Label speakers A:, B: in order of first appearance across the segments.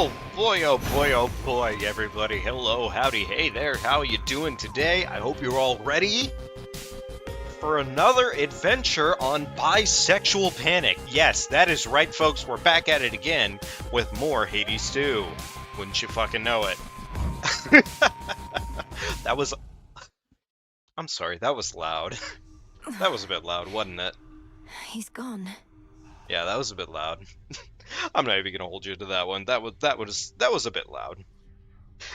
A: Oh boy, everybody. Hello, howdy, hey there, how are you doing today? I hope you're all ready for another adventure on Bisexual Panic. Yes, that is right, folks, we're back at it again with more Hades 2. Wouldn't you fucking know it? That was... I'm sorry, that was loud. That was a bit loud, wasn't it?
B: He's gone.
A: Yeah, that was a bit loud. I'm not even gonna hold you to that one. That was a bit loud.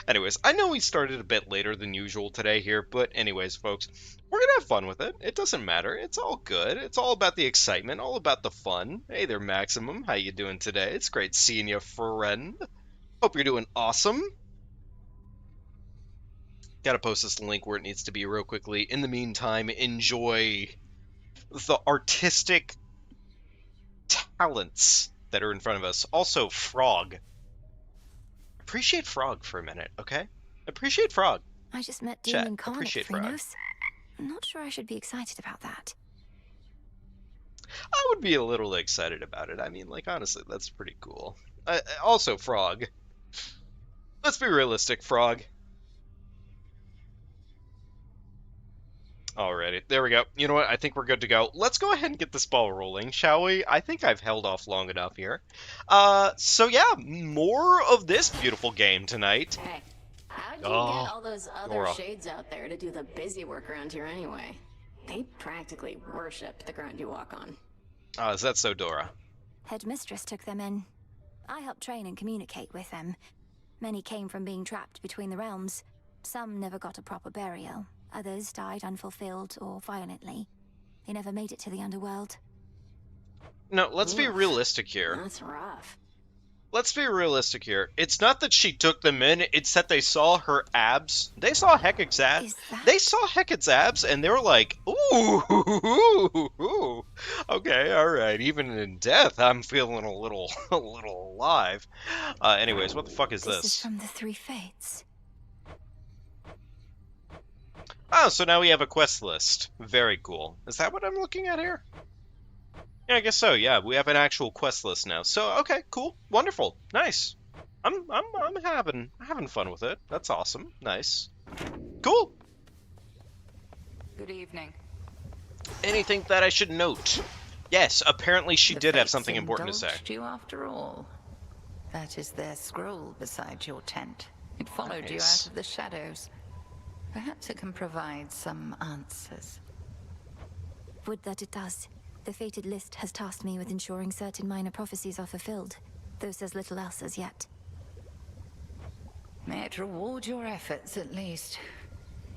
A: Anyways, I know we started a bit later than usual today here, but anyways, folks, we're gonna have fun with it. It doesn't matter. It's all good. It's all about the excitement, all about the fun. Hey there, Maximum. How you doing today? It's great seeing you, friend. Hope you're doing awesome. Gotta post this link where it needs to be real quickly. In the meantime, enjoy the artistic talents that are in front of us. Also, Frog. Appreciate Frog for a minute, okay? Appreciate Frog.
B: I just met Doom
A: Chat,
B: incarnate,
A: appreciate Frog.
B: Phrenos. I'm not sure I should be excited about that.
A: I would be a little excited about it. I mean, like, honestly, that's pretty cool. Also, Frog. Let's be realistic, Frog. Alrighty, there we go. You know what? I think we're good to go. Let's go ahead and get this ball rolling, shall we? I think I've held off long enough here. So yeah, more of this beautiful game tonight.
C: Hey, how'd you get all those other
A: Nora.
C: shades out there to do the busy work around here anyway? They practically worship the ground you walk on.
A: Oh, is that so, Dora?
B: Headmistress took them in. I helped train and communicate with them. Many came from being trapped between the realms. Some never got a proper burial. Others died unfulfilled or violently. They never made it to the underworld.
A: No, let's be
C: Oof.
A: realistic here.
C: That's rough.
A: Let's be realistic here. It's not that she took them in, it's that they saw her abs. They saw Hecate's abs.
B: Is that-
A: They saw Hecate's abs, and they were like, ooh, okay, alright, even in death, I'm feeling a little alive. Anyways, what the fuck is
B: This is
A: this?
B: from the Three Fates.
A: Oh, so now we have a quest list. Very cool. Is that what I'm looking at here? Yeah, I guess so. Yeah, we have an actual quest list now. So, okay, cool, wonderful, nice. I'm having fun with it. That's awesome. Nice. Cool.
D: Good evening.
A: Anything that I should note? Yes, apparently she
D: The
A: did have
D: fates
A: something important to say.
D: indulged you after all. That is their scroll beside your tent. It followed you
A: Nice.
D: out of the shadows. Perhaps it can provide some answers.
B: Would that it does. The fated list has tasked me with ensuring certain minor prophecies are fulfilled, though says little else as yet.
D: May it reward your efforts at least.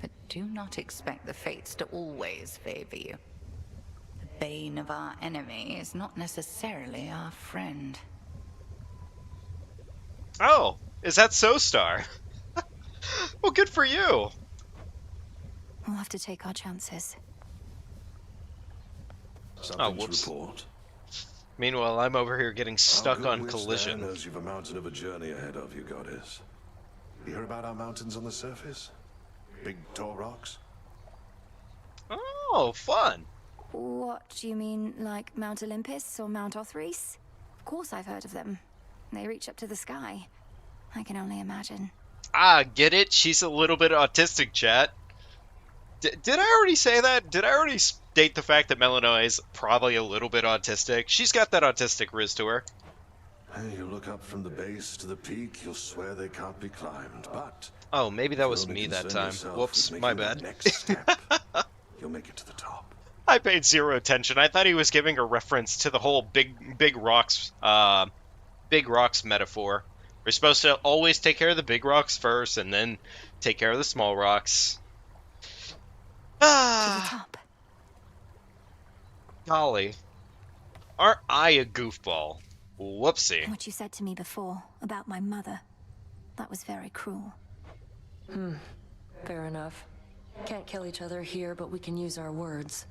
D: But do not expect the fates to always favor you. The bane of our enemy is not necessarily our friend.
A: Oh, is that so, Star? Well, good for you.
B: We'll have to take our chances.
E: Something to
A: whoops.
E: report.
A: Meanwhile, I'm over here getting stuck
E: Our
A: on
E: good
A: collision.
E: knows you've a mountain of a journey ahead of you, goddess. You hear about our mountains on the surface? Big tall rocks?
A: Oh, fun.
B: What, do you mean like Mount Olympus or Mount Othries? Of course I've heard of them. They reach up to the sky. I can only imagine.
A: Ah, get it? She's a little bit autistic, chat. Did I already say that? Did I already state the fact that Melanoe is probably a little bit autistic? She's got that autistic riz to her.
E: Hey, you look up from the base to the peak, you'll swear they can't be climbed, but...
A: Oh, maybe that was
E: if you'll
A: me
E: only
A: that
E: concern
A: time.
E: yourself
A: Whoops,
E: with
A: my
E: making that
A: bad.
E: next step, you'll make it to the top.
A: I paid zero attention. I thought he was giving a reference to the whole big rocks metaphor. We're supposed to always take care of the big rocks first, and then take care of the small rocks.
B: To the
A: Ah,
B: top.
A: golly. Aren't I a goofball? Whoopsie.
B: What you said to me before about my mother. That was very cruel.
F: Fair enough. Can't kill each other here, but we can use our words.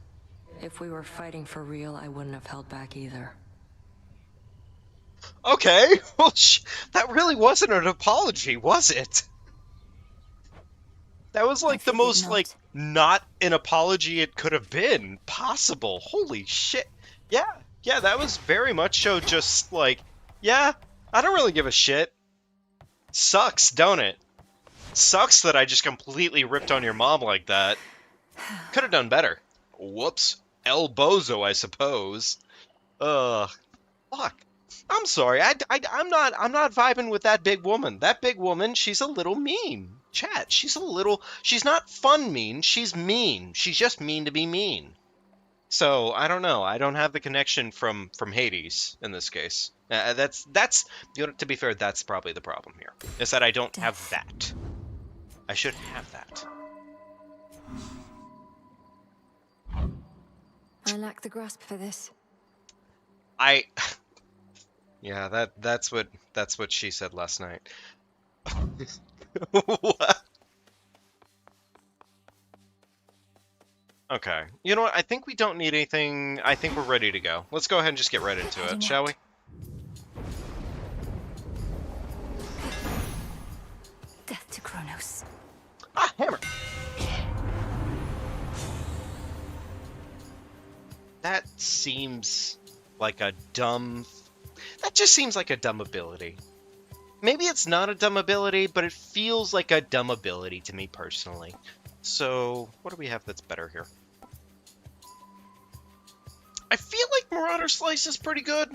F: If we were fighting for real, I wouldn't have held back either.
A: Okay, well, that really wasn't an apology, was it? That was like the
B: figured
A: most,
B: not.
A: like, not an apology it could have been possible. Holy shit. Yeah, that was very much so just, like, yeah, I don't really give a shit. Sucks, don't it? Sucks that I just completely ripped on your mom like that. Could have done better. Whoops. El Bozo, I suppose. Fuck. I'm sorry. I'm not vibing with that big woman. That big woman, she's a little mean. Chat, she's not fun mean, she's mean. She's just mean to be mean. So, I don't know. I don't have the connection from Hades in this case. That's to be fair, that's probably the problem here. Is that I don't have that. I should have that.
B: I lack the grasp for this.
A: Yeah, that's what she said last night. What? Okay. You know what? I think we don't need anything. I think we're ready to go. Let's go ahead and just get right into it, shall we?
B: Death to Kronos.
A: Ah, hammer! That seems like a dumb... That just seems like a dumb ability. Maybe it's not a dumb ability, but it feels like a dumb ability to me personally. So, what do we have that's better here? I feel like Marauder Slice is pretty good.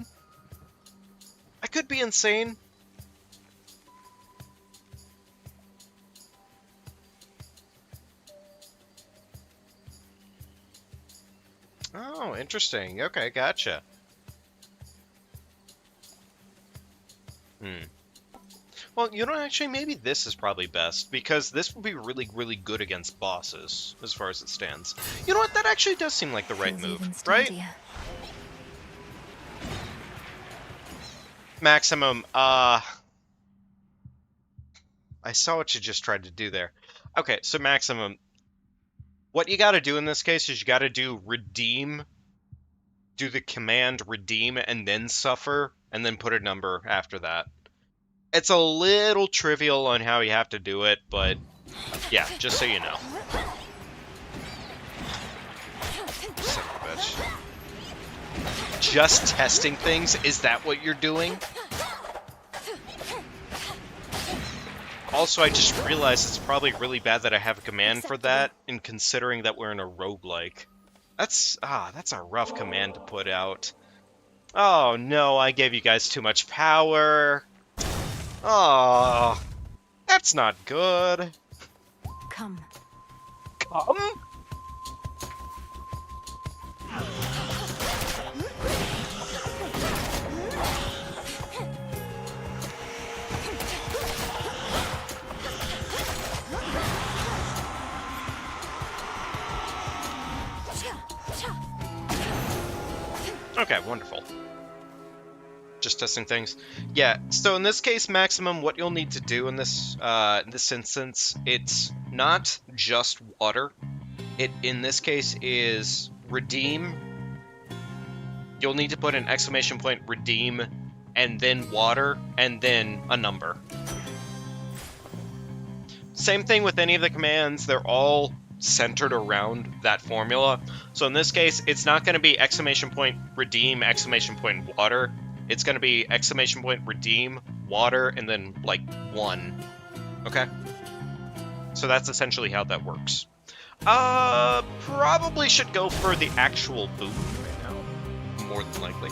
A: I could be insane. Oh, interesting. Okay, gotcha. Well, you know, actually, maybe this is probably best, because this would be really, really good against bosses, as far as it stands. You know what? That actually does seem like the right move, right? Maximum, I saw what you just tried to do there. Okay, so Maximum, what you gotta do in this case is you gotta do redeem, do the command redeem, and then suffer, and then put a number after that. It's a little trivial on how you have to do it, but yeah, just so you know. Son of a bitch. Just testing things? Is that what you're doing? Also, I just realized it's probably really bad that I have a command for that, and considering that we're in a roguelike. That's a rough command to put out. Oh no, I gave you guys too much power. Oh, that's not good.
B: Come.
A: Come? Okay, wonderful. Just testing things. Yeah, so in this case, Maximum, what you'll need to do in this instance, it's not just water. It, in this case, is redeem. You'll need to put an exclamation point, redeem, and then water, and then a number. Same thing with any of the commands, they're all centered around that formula. So in this case, it's not going to be exclamation point, redeem, exclamation point, water. It's going to be exclamation point, redeem, water, and then, like, 1. Okay? So that's essentially how that works. Probably should go for the actual boom right now. More than likely.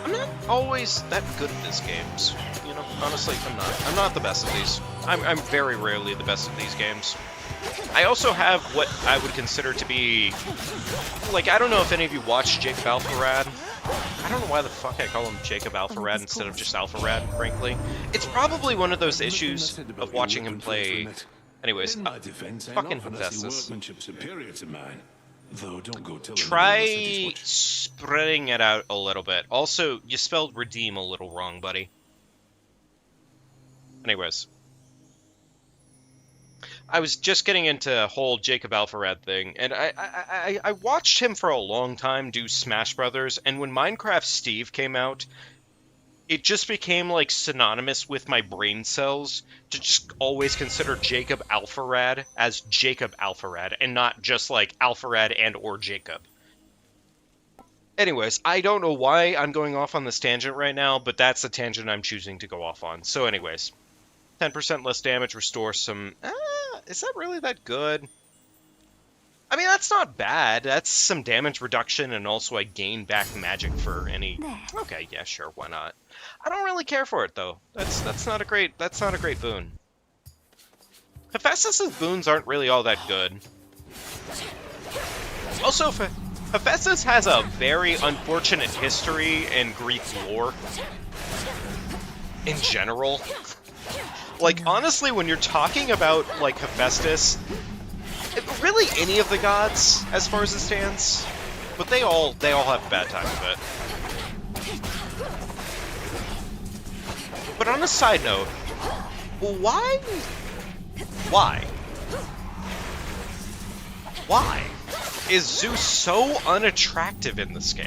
A: I'm not always that good at these games. You know, honestly, I'm not the best at these. I'm very rarely the best at these games. I also have what I would consider to be, like, I don't know if any of you watch Jacob Alpharad. I don't know why the fuck I call him Jacob Alpharad instead of just Alpharad, frankly. It's probably one of those issues of watching him play. Anyways, fucking invest this. Try spreading it out a little bit. Also, you spelled redeem a little wrong, buddy. Anyways. I was just getting into a whole Jacob Alpharad thing, and I watched him for a long time do Smash Brothers, and when Minecraft Steve came out, it just became like synonymous with my brain cells to just always consider Jacob Alpharad as Jacob Alpharad and not just like Alpharad and or Jacob. Anyways, I don't know why I'm going off on this tangent right now, but that's the tangent I'm choosing to go off on. So anyways, 10% less damage, restore some... is that really that good? I mean, that's not bad. That's some damage reduction, and also I gain back magic for any...
B: There.
A: Okay, yeah, sure, why not? I don't really care for it, though. That's not a great boon. Hephaestus' boons aren't really all that good. Also, Hephaestus has a very unfortunate history in Greek lore. In general. Like, honestly, when you're talking about, like, Hephaestus, really any of the gods, as far as it stands, but they all have a bad time with it. But on a side note, why? Why is Zeus so unattractive in this game?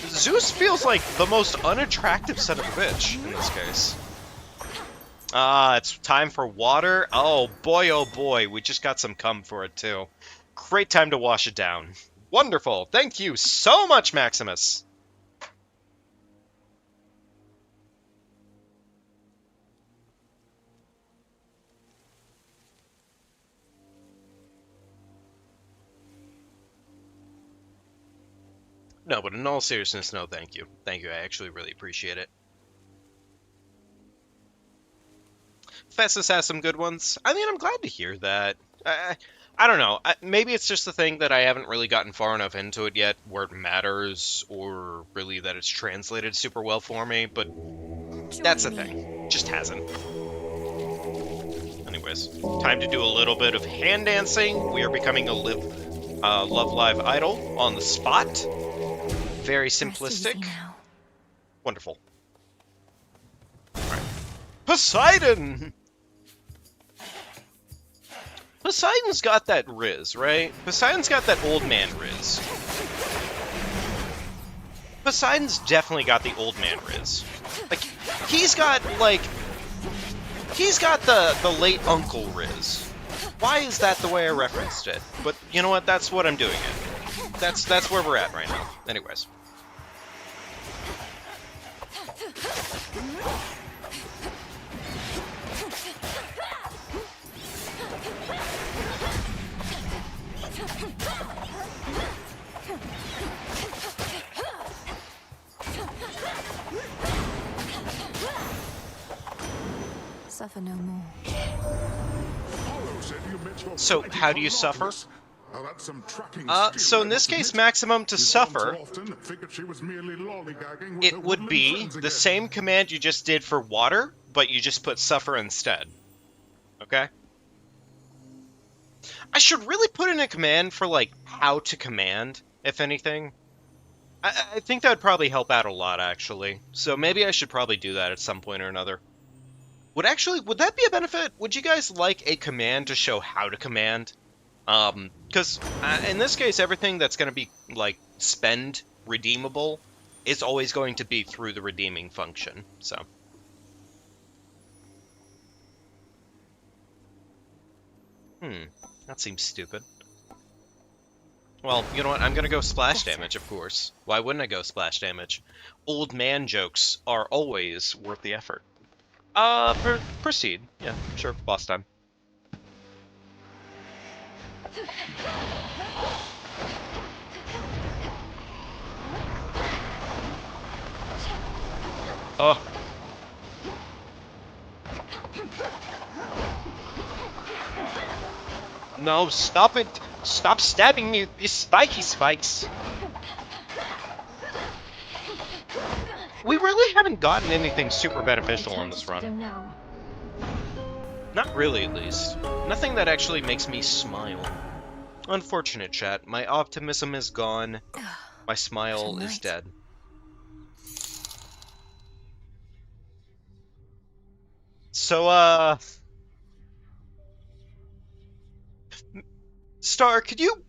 A: Zeus feels like the most unattractive son of a bitch in this case. It's time for water. Oh boy, we just got some cum for it too. Great time to wash it down. Wonderful. Thank you so much, Maximus. No, but in all seriousness, no, thank you. Thank you, I actually really appreciate it. Festus has some good ones. I mean, I'm glad to hear that. I don't know. Maybe it's just the thing that I haven't really gotten far enough into it yet where it matters, or really that it's translated super well for me, but that's the thing. It just hasn't. Anyways, time to do a little bit of hand dancing. We are becoming a Love Live idol on the spot. Very simplistic. Wonderful. Alright. Poseidon! Poseidon's got that riz, right? Poseidon's got that old man riz. Poseidon's definitely got the old man riz. Like, he's got the late uncle riz. Why is that the way I referenced it? But you know what? That's what I'm doing it. That's where we're at right now. Anyways.
B: Suffer no more.
A: So, how do you suffer? So in this case, maximum to suffer, it would be the same command you just did for water, but you just put suffer instead. Okay? I should really put in a command for, like, how to command, if anything. I think that would probably help out a lot, actually. So maybe I should probably do that at some point or another. Would that be a benefit? Would you guys like a command to show how to command? Because in this case, everything that's going to be, like, spend redeemable is always going to be through the redeeming function, so. That seems stupid. Well, you know what? I'm going to go splash damage, of course. Why wouldn't I go splash damage? Old man jokes are always worth the effort. Proceed. Yeah, sure. Boss time. Oh. No, stop it! Stop stabbing me with these spiky spikes! We really haven't gotten anything super beneficial on this run. Not really, at least. Nothing that actually makes me smile. Unfortunate, chat. My optimism is gone. My smile is dead. So, Star, could you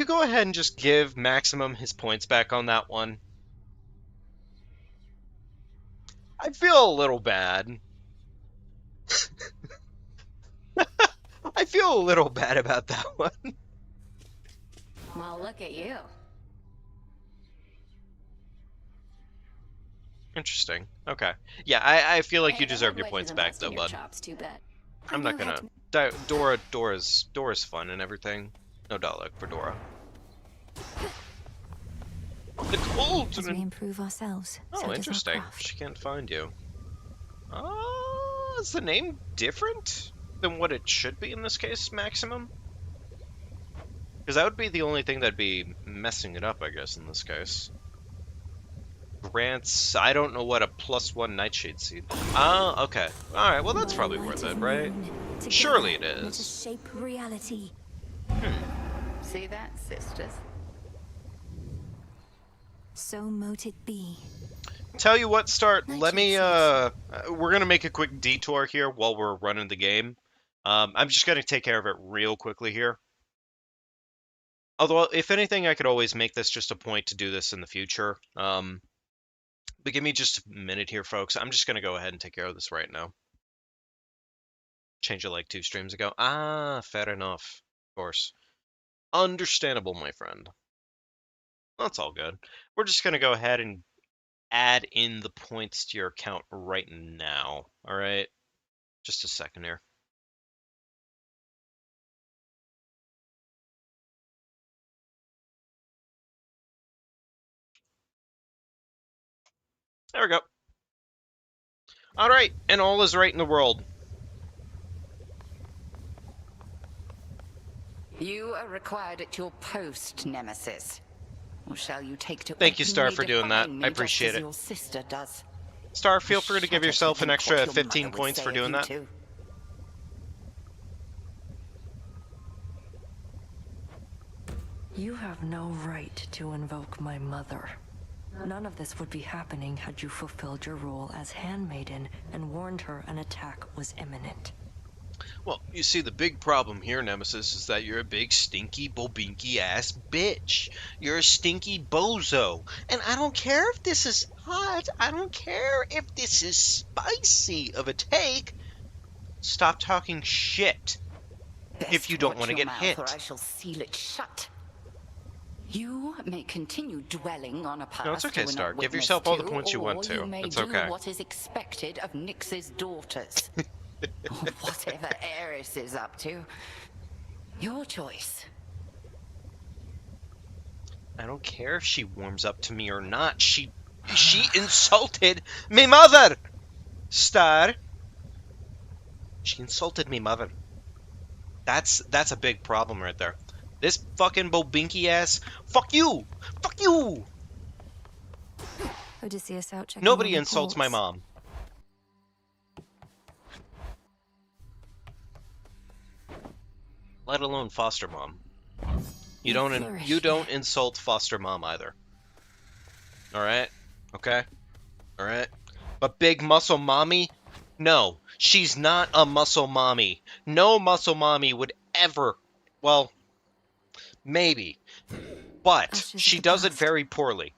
A: go ahead and just give Maximum his points back on that one? I feel a little bad. I feel a little bad about that one.
C: Well, look at you.
A: Interesting. Okay. Yeah, I feel like
C: Hey,
A: you
C: the
A: deserve
C: head
A: your
C: wife
A: points
C: isn't
A: back,
C: busting
A: though,
C: your
A: bud.
C: chops too bad.
A: I'm not gonna. Dora's fun and everything. No Dalek for Dora. The
B: As we
A: cauldron.
B: improve ourselves, so
A: Oh,
B: does our
A: interesting.
B: craft.
A: She can't find you. Is the name different than what it should be in this case, Maximum? Because that would be the only thing that'd be messing it up, I guess, in this case. Grants, I don't know what a +1 nightshade seed. Ah, okay. Alright, well that's
B: By
A: probably
B: light
A: worth
B: of
A: it, right?
B: moon, together,
A: Surely it
B: let us
A: is.
B: shape reality.
D: See that, sisters?
B: So mote it be.
A: Tell you what, Start, let me,
B: Nightshade
A: we're gonna make a quick detour here while we're running the game. I'm just gonna take care of it real quickly here. Although, if anything, I could always make this just a point to do this in the future. But give me just a minute here, folks. I'm just gonna go ahead and take care of this right now. Change it like 2 streams ago. Ah, fair enough. Of course. Understandable, my friend. That's all good. We're just gonna go ahead and add in the points to your account right now. Alright? Just a second here. There we go. Alright, and all is right in the world.
D: You are required at your post, Nemesis. Or shall you take to
A: Thank you, Star,
D: openly
A: for doing that.
D: defying
A: I
D: me
A: appreciate
D: just as
A: it.
D: your sister does?
A: Star, feel free to give
D: Shudder
A: yourself an
D: think
A: extra
D: what your
A: 15
D: mother would
A: points
D: say
A: for
D: of
A: doing
D: you
A: that.
D: two.
F: You have no right to invoke my mother. None of this would be happening had you fulfilled your role as handmaiden and warned her an attack was imminent.
A: Well, you see, the big problem here, Nemesis, is that you're a big, stinky, bobinky-ass bitch. You're a stinky bozo. And I don't care if this is hot. I don't care if this is spicy of a take. Stop talking shit if you
D: Best
A: don't
D: watch
A: want to
D: your
A: get
D: mouth or
A: hit.
D: I shall seal it shut. You may continue dwelling on a past
A: No, it's okay,
D: you were
A: Star.
D: not
A: Give
D: witness
A: yourself all the
D: to,
A: points you want
D: or
A: to.
D: you may
A: It's
D: do
A: okay.
D: what is expected of Nyx's daughters. Or whatever Eris is up to. Your choice.
A: I don't care if she warms up to me or not. She insulted me mother, Star. She insulted me mother. That's a big problem right there. This fucking bobinky ass. Fuck you. Fuck you.
B: Odysseus out checking
A: Nobody
B: all
A: insults my
B: reports.
A: mom. Let alone foster mom. You
B: May
A: don't
B: flourish
A: you don't
B: here.
A: insult foster mom either. All right? Okay? All right? But big muscle mommy? No, she's not a muscle mommy. No muscle mommy would ever, well, maybe, but
B: Ashes of
A: she
B: the
A: does it
B: past.
A: very poorly.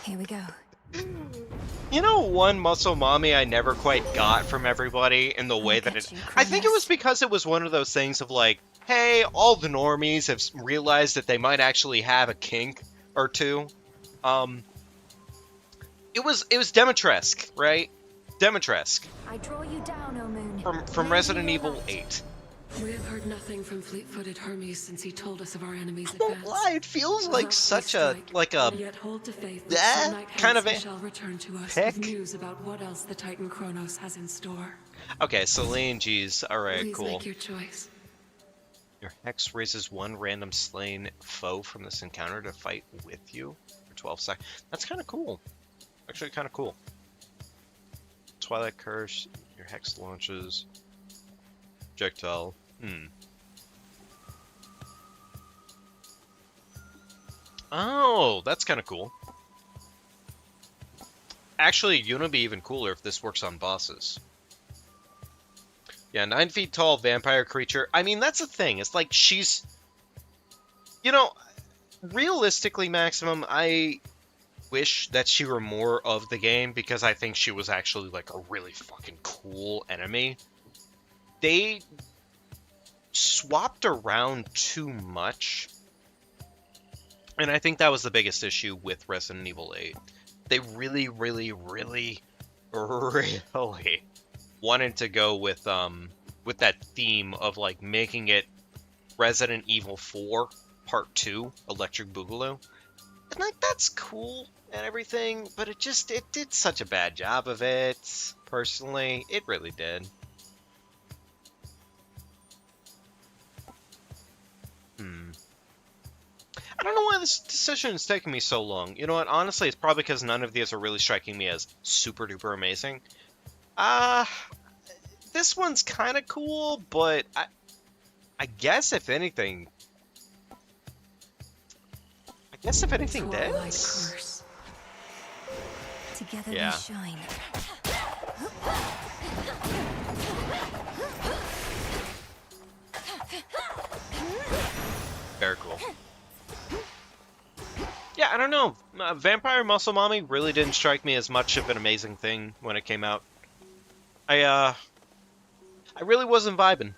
B: Here we go.
A: You know, one muscle mommy I never quite got from everybody in the way that
B: get
A: it.
B: you,
A: I think it was
B: Kronos.
A: because it was one of those things of like, hey, all the normies have realized that they might actually have a kink or two. It was Demetresk, right? Demetresk
B: I draw you down, O moon.
A: from
B: Lend
A: Resident
B: me your
A: Evil
B: light.
A: 8.
G: We have heard nothing from fleet-footed Hermes since he told us of our enemy's
A: I won't
G: advance.
A: lie, it feels like
G: Perhaps
A: such
G: we
A: a
G: strike, yet hold to faith that some night
A: kind
G: hence
A: of
G: he
A: a
G: shall return to us
A: pick.
G: with news about what else the Titan Kronos has in store.
A: Okay, Celine, geez, alright,
G: Please
A: cool.
G: make your choice.
A: Your hex raises one random slain foe from this encounter to fight with you for 12 seconds. That's kind of cool. Actually, kind of cool. Twilight Curse, your hex launches. Projectile. Oh, that's kind of cool. Actually, you know, it'd be even cooler if this works on bosses. Yeah, 9 feet tall vampire creature. I mean, that's the thing. It's like she's... You know, realistically, Maximum, I wish that she were more of the game because I think she was actually like a really fucking cool enemy. They swapped around too much, and I think that was the biggest issue with Resident Evil 8. They really, really, really, really wanted to go with that theme of like making it Resident Evil 4 Part 2 Electric Boogaloo. And like that's cool and everything, but it did such a bad job of it. Personally, it really did. I don't know why this decision is taking me so long. You know what? Honestly, it's probably because none of these are really striking me as super duper amazing. This one's kind of cool, but I guess if anything, did.
B: Curse. Together
A: Yeah.
B: we shine.
A: Very cool. Yeah, I don't know. Vampire Muscle Mommy really didn't strike me as much of an amazing thing when it came out. I really wasn't vibing.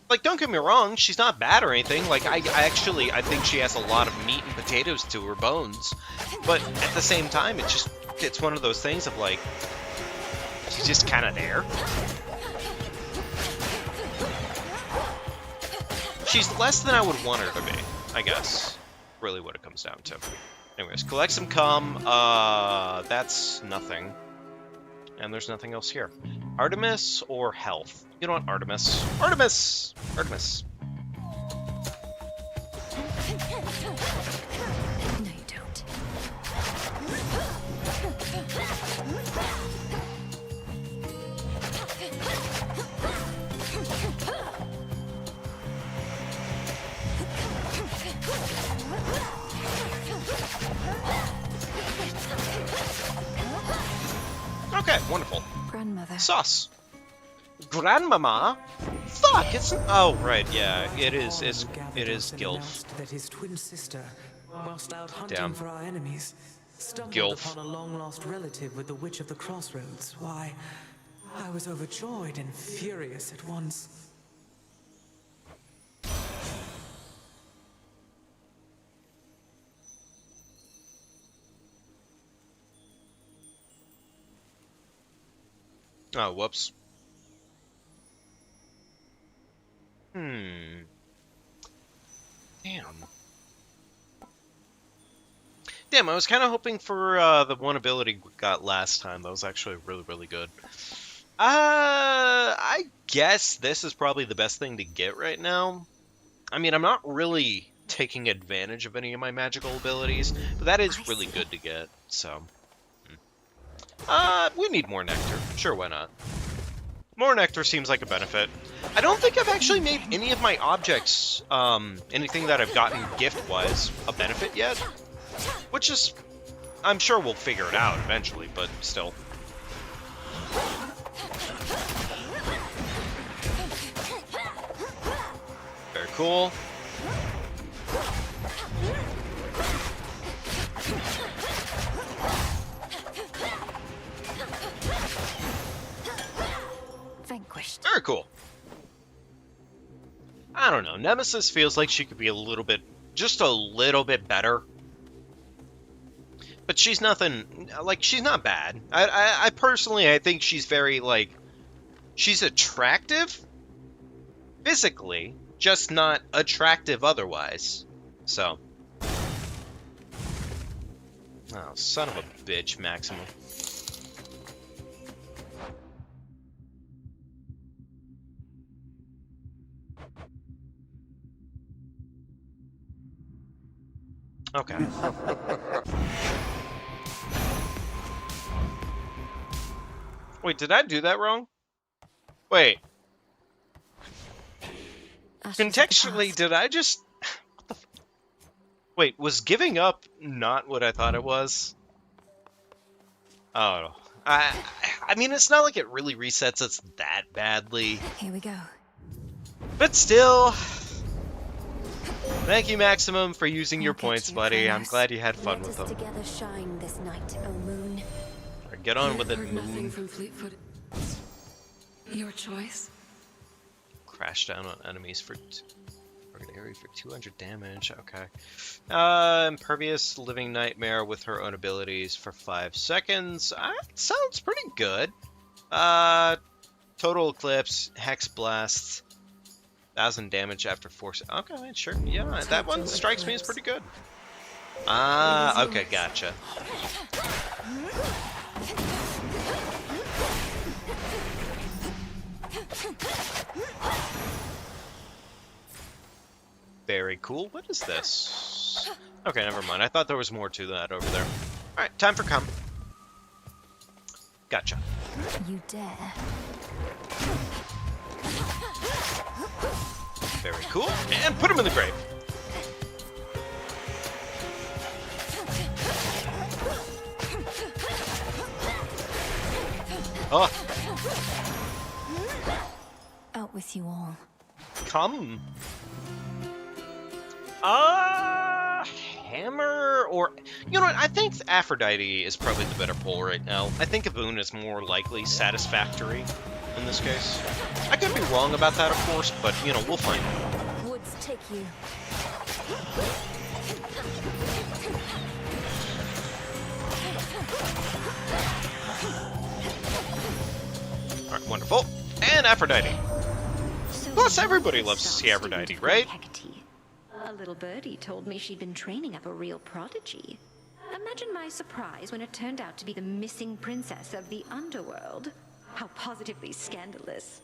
A: Like, don't get me wrong, she's not bad or anything. Like, I think she has a lot of meat and potatoes to her bones. But at the same time, it's one of those things of like, she's just kind of there. She's less than I would want her to be, I guess. Really what it comes down to. Anyways, collect some cum. That's nothing. And there's nothing else here. Artemis or health? You know what? Artemis. Artemis! Artemis.
B: No, you don't.
A: Okay, wonderful.
B: Grandmother.
A: Sauce. Grandmama? Fuck, it's... Oh, right, yeah, it is Gilf.
H: Announced that his twin sister, whilst out hunting
A: Damn.
H: for our enemies, stumbled
A: Gilf.
H: upon a long-lost relative with the Witch of the Crossroads. Why, I was overjoyed and furious at once.
A: Oh, whoops. Damn, I was kind of hoping for the one ability we got last time. That was actually really, really good. I guess this is probably the best thing to get right now. I mean, I'm not really taking advantage of any of my magical abilities, but that is really good to get, so... we need more nectar. Sure, why not? More nectar seems like a benefit. I don't think I've actually made any of my objects, anything that I've gotten gift-wise, a benefit yet. Which is... I'm sure we'll figure it out eventually, but still. Very cool.
B: Vanquished.
A: Very cool. I don't know. Nemesis feels like she could be a little bit... just a little bit better. But she's nothing... like, she's not bad. I personally, I think she's very, like... she's attractive physically, just not attractive otherwise. So. Oh, son of a bitch, Maximum. Okay. Wait, did I do that wrong? Wait. Contextually, did I just... what the wait, was giving up not what I thought it was? Oh. I mean, it's not like it really resets us that badly.
B: Here we go.
A: But still... Thank you, Maximum, for using your
B: I'll get
A: points,
B: you,
A: buddy. I'm
B: Kronos.
A: glad you had fun
B: Let
A: with
B: us
A: them.
B: together shine this night, O moon.
A: Alright, get on with it,
G: Heard nothing
A: Moon.
G: from Fleetfoot. Your choice.
A: Crash down on enemies for target area for 200 damage. Okay. Impervious Living Nightmare with her own abilities for 5 seconds. Sounds pretty good. Total Eclipse, Hex Blast, 1,000 damage after 4 seconds. Okay, sure. Yeah, that one strikes me as pretty good. Okay, gotcha. Very cool. What is this? Okay, never mind. I thought there was more to that over there. Alright, time for come. Gotcha.
B: You dare.
A: Very cool. And put him in the grave. Oh,
B: Out with you all.
A: come. Hammer or... You know what? I think Aphrodite is probably the better pull right now. I think a boon is more likely satisfactory in this case. I could be wrong about that, of course, but, you know, we'll find out.
B: Woods take you.
A: Alright, wonderful. And Aphrodite. Plus, everybody loves to see Aphrodite, right?
I: A little birdie told me she'd been training up a real prodigy. Imagine my surprise when it turned out to be the missing princess of the underworld. How positively scandalous.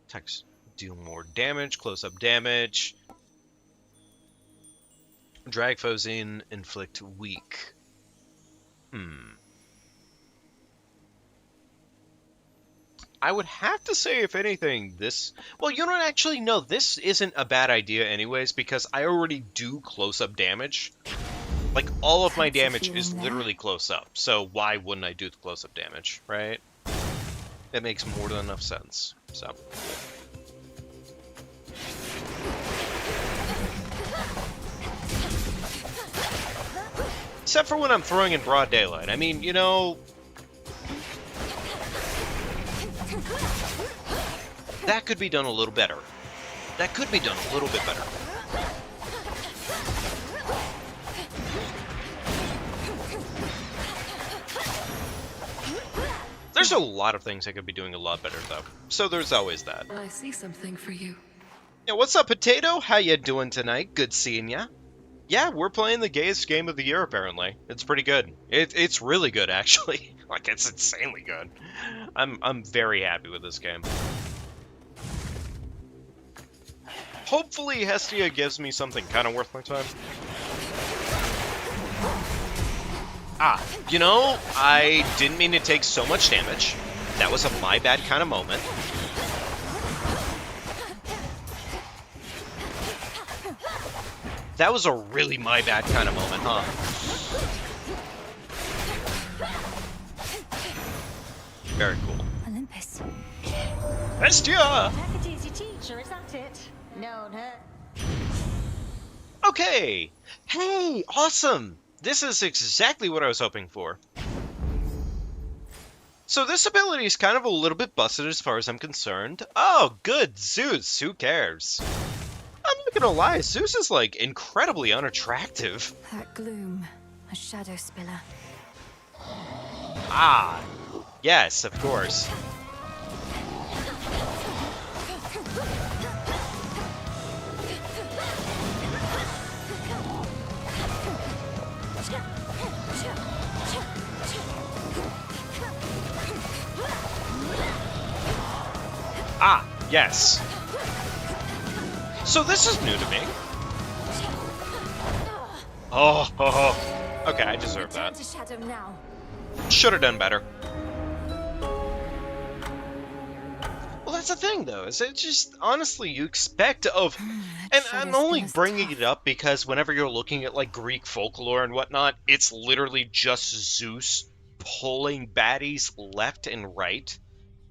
A: Attacks deal more damage, close-up damage. Drag foes in, inflict weak. I would have to say, if anything, this... Well, you know what? Actually, no, this isn't a bad idea anyways, because I already do close-up damage. Like, all of my damage is literally close-up, so why wouldn't I do the close-up damage, right? It makes more than enough sense, so... Except for when I'm throwing in broad daylight. I mean, you know... That could be done a little better. That could be done a little bit better. There's a lot of things I could be doing a lot better, though. So there's always that.
G: I see something for you.
A: Yeah, what's up, Potato? How you doing tonight? Good seeing ya. Yeah, we're playing the gayest game of the year, apparently. It's pretty good. It's really good, actually. Like, it's insanely good. I'm very happy with this game. Hopefully Hestia gives me something kind of worth my time. You know, I didn't mean to take so much damage. That was a my bad kind of moment. That was a really my bad kind of moment, huh? Very cool.
B: Olympus.
A: Hestia!
J: Hecate is your teacher, is that it? Known her.
A: Okay. Hey, awesome. This is exactly what I was hoping for. So this ability is kind of a little bit busted as far as I'm concerned. Oh, good. Zeus. Who cares? I'm not gonna lie. Zeus is, like, incredibly unattractive.
B: That gloom. A shadow spiller.
A: Yes, of course. Yes. So this is new to me. Okay, I deserve that.
B: To shadow now.
A: Should have done better. Well, that's the thing, though. Is it just, honestly, you expect of... And I'm only bringing it up because whenever you're looking at, like, Greek folklore and whatnot, it's literally just Zeus pulling baddies left and right.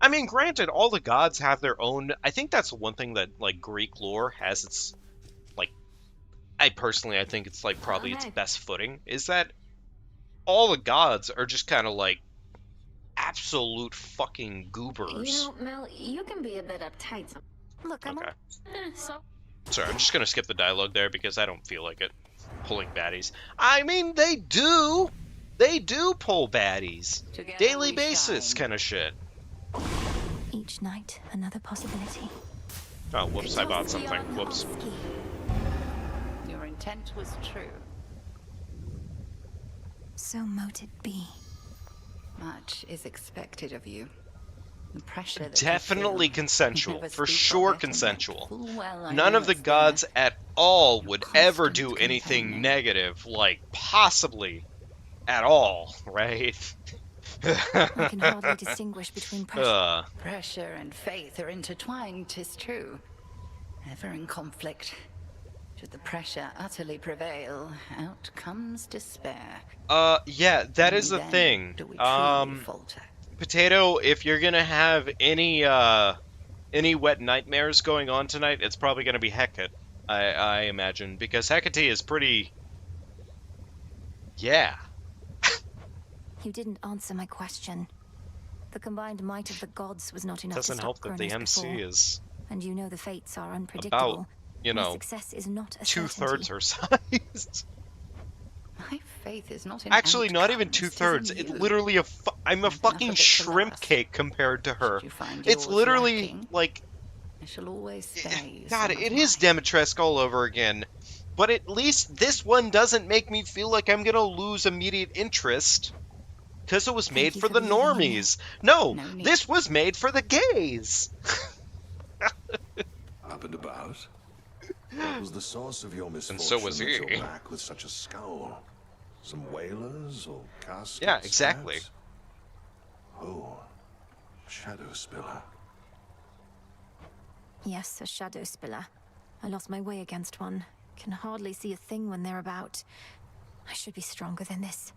A: I mean, granted, all the gods have their own. I think that's one thing that like Greek lore has its like. I think it's like probably its best footing is that all the gods are just kind of like absolute fucking goobers.
C: You know, Mel, you can be a bit uptight sometimes.
B: Look, I'm
A: Okay.
C: So
A: Sorry, I'm just gonna skip the dialogue there because I don't feel like it. Pulling baddies. I mean, they do. They do pull baddies.
D: Together
A: Daily
D: we
A: basis
D: shine.
A: kind of shit.
B: each night another possibility.
A: Oh, whoops! I bought something. Whoops.
D: Your intent was true.
B: So mote it be.
D: Much is expected of you. The pressure that
A: Definitely
D: you feel,
A: consensual.
D: never
A: For
D: speak
A: sure
D: of it, and
A: consensual.
D: full well I
A: None
D: know
A: of the
D: it's
A: gods
D: there.
A: at all would ever
D: constant
A: do anything
D: companion.
A: negative, like possibly at all, right?
B: I can hardly distinguish between pressure.
D: Pressure and faith are intertwined, 'tis true. Ever in conflict. Should the pressure utterly prevail, out comes despair.
A: Yeah, that is the
D: Then
A: thing.
D: do we truly falter?
A: Potato, if you're gonna have any wet nightmares going on tonight, it's probably gonna be Hecate, I imagine, because Hecate is pretty. Yeah.
B: You didn't answer my question. The combined might of the gods was not enough
A: Doesn't
B: to stop
A: help that the
B: Kronos
A: MC
B: before.
A: is
B: And you know the fates are unpredictable.
A: about, you
B: My
A: know,
B: success is not a
A: 2/3
B: certainty.
A: her size.
D: My faith is not in
A: Actually, not even
D: outcomes, 'tis
A: 2/3.
D: in
A: It's
D: you.
A: literally I'm a
D: Enough
A: fucking
D: of it to
A: shrimp
D: last.
A: cake compared to her.
D: Should you find
A: It's
D: yours
A: literally
D: lacking,
A: like.
D: I shall always spare you
A: God,
D: some of
A: it is
D: mine.
A: Demetresque all over again. But at least this one doesn't make me feel like I'm gonna lose immediate interest. Because it was made
B: you
A: for
B: for
A: the
B: believing in me.
A: normies. No,
D: No need.
A: this was made for the gays.
E: Up and about. What was the source of your misfortune
A: so was
E: that
A: he.
E: you're back with such a scowl? Some whalers or caskets?
A: Yeah, exactly.
E: perhaps? Oh, shadow spiller.
B: Yes, a shadow spiller. I lost my way against one. Can hardly see a thing when they're about. I should be stronger than this.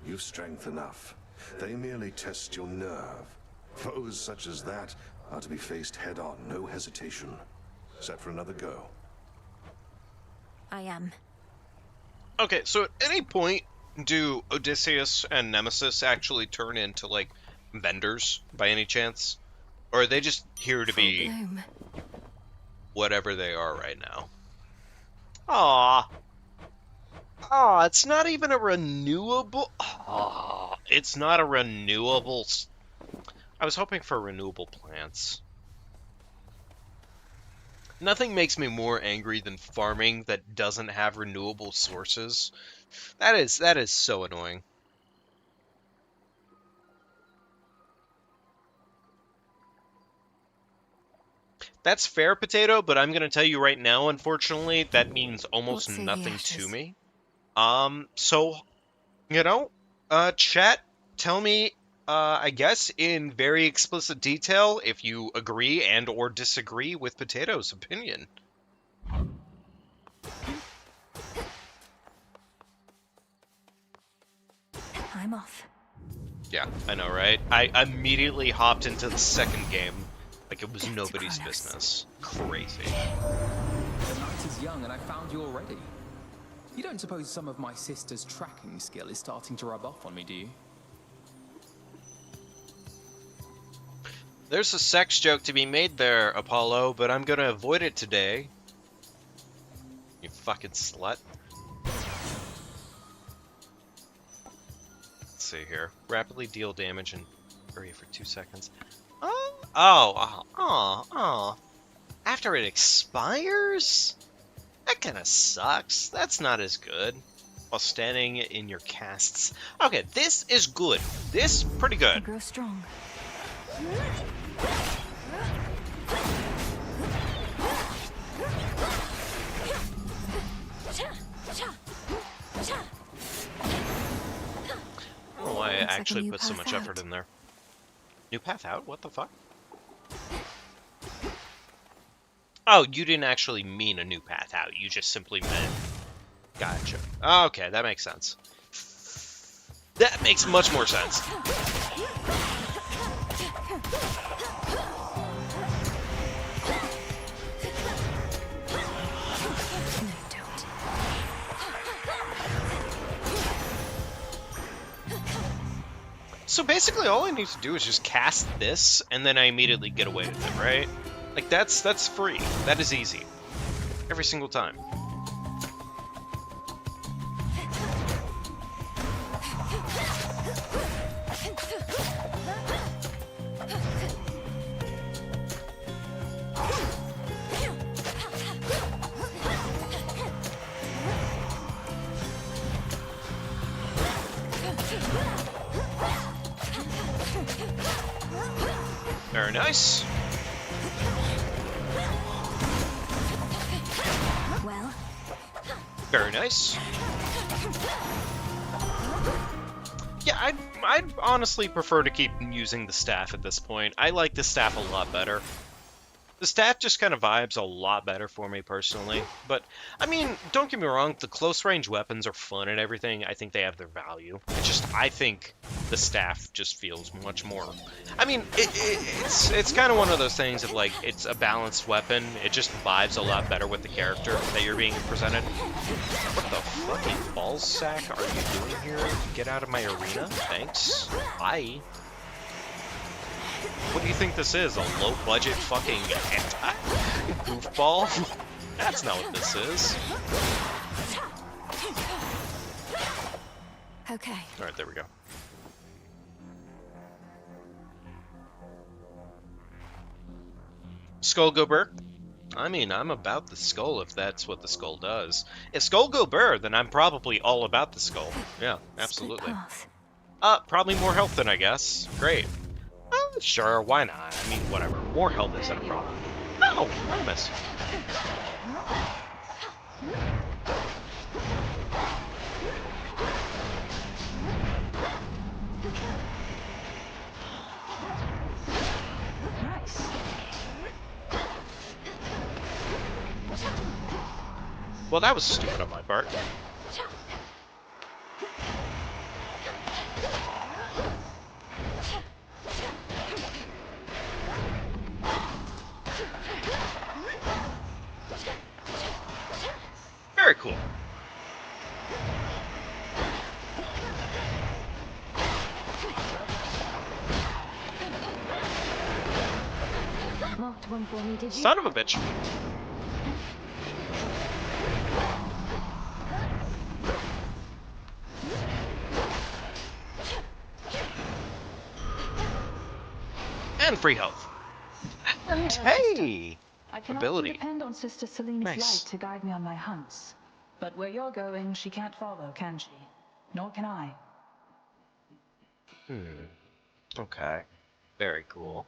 E: You've strength enough. They merely test your nerve. Foes such as that are to be faced head-on, no hesitation. Set for another go.
B: I am.
A: Okay, so at any point, do Odysseus and Nemesis actually turn into, like, vendors, by any chance? Or are they just here to
B: Full
A: be
B: bloom.
A: whatever they are right now? Aww. Aw, it's not even a renewable... Aw, it's not a renewable... I was hoping for renewable plants. Nothing makes me more angry than farming that doesn't have renewable sources. That is so annoying. That's fair, Potato, but I'm gonna tell you right now, unfortunately, that means almost
B: What say the
A: nothing
B: ashes?
A: to me. So, you know, chat, tell me, I guess in very explicit detail if you agree and or disagree with Potato's opinion.
B: I'm off.
A: Yeah, I know, right? I immediately hopped into the second game like it was
B: Death to
A: nobody's
B: Kronos.
A: business. Crazy.
K: The night is young and I found you already. You don't suppose some of my sister's tracking skill is starting to rub off on me, do you?
A: There's a sex joke to be made there, Apollo, but I'm gonna avoid it today. You fucking slut. Let's see here. Rapidly deal damage and hurry for 2 seconds. Oh. After it expires? That kinda sucks. That's not as good. While standing in your casts. Okay, this is good. This, pretty
B: I
A: good.
B: grow strong.
A: I don't know why I
B: Looks like a
A: actually
B: new
A: put so
B: path
A: much effort
B: out.
A: in there. New path out? What the fuck? Oh, you didn't actually mean a new path out. You just simply meant... Gotcha. Okay, that makes sense. That makes much more sense. So basically all I need to do is just cast this, and then I immediately get away with it, right? Like, that's free. That is easy. Every single time. Very nice.
B: Well.
A: Very nice. Yeah, I'd honestly prefer to keep using the staff at this point. I like the staff a lot better. The staff just kind of vibes a lot better for me personally. But, I mean, don't get me wrong, the close range weapons are fun and everything. I think they have their value. I think the staff just feels much more... I mean, it's kind of one of those things of, like, it's a balanced weapon. It just vibes a lot better with the character that you're being presented. What the fucking ball sack are you doing here? Get out of my arena? Thanks. Bye. What do you think this is? A low-budget fucking goofball? That's not what this is.
B: Okay.
A: Alright, there we go. Skull go burr? I mean, I'm about the skull if that's what the skull does. If skull go burr, then I'm probably all about the skull. Yeah, absolutely. Probably more health then, I guess. Great. Sure, why not? I mean, whatever. More health isn't a problem. No! I miss.
L: Nice.
A: Well, that was stupid on my part. Very cool.
L: Marked one for me, did you?
A: Son of a bitch. And free health. And hey!
L: I can
A: Ability.
L: often depend on Sister Celine's
A: Nice.
L: light to guide me on my hunts. But where you're going, she can't follow, can she? Nor can I.
A: Okay. Very cool.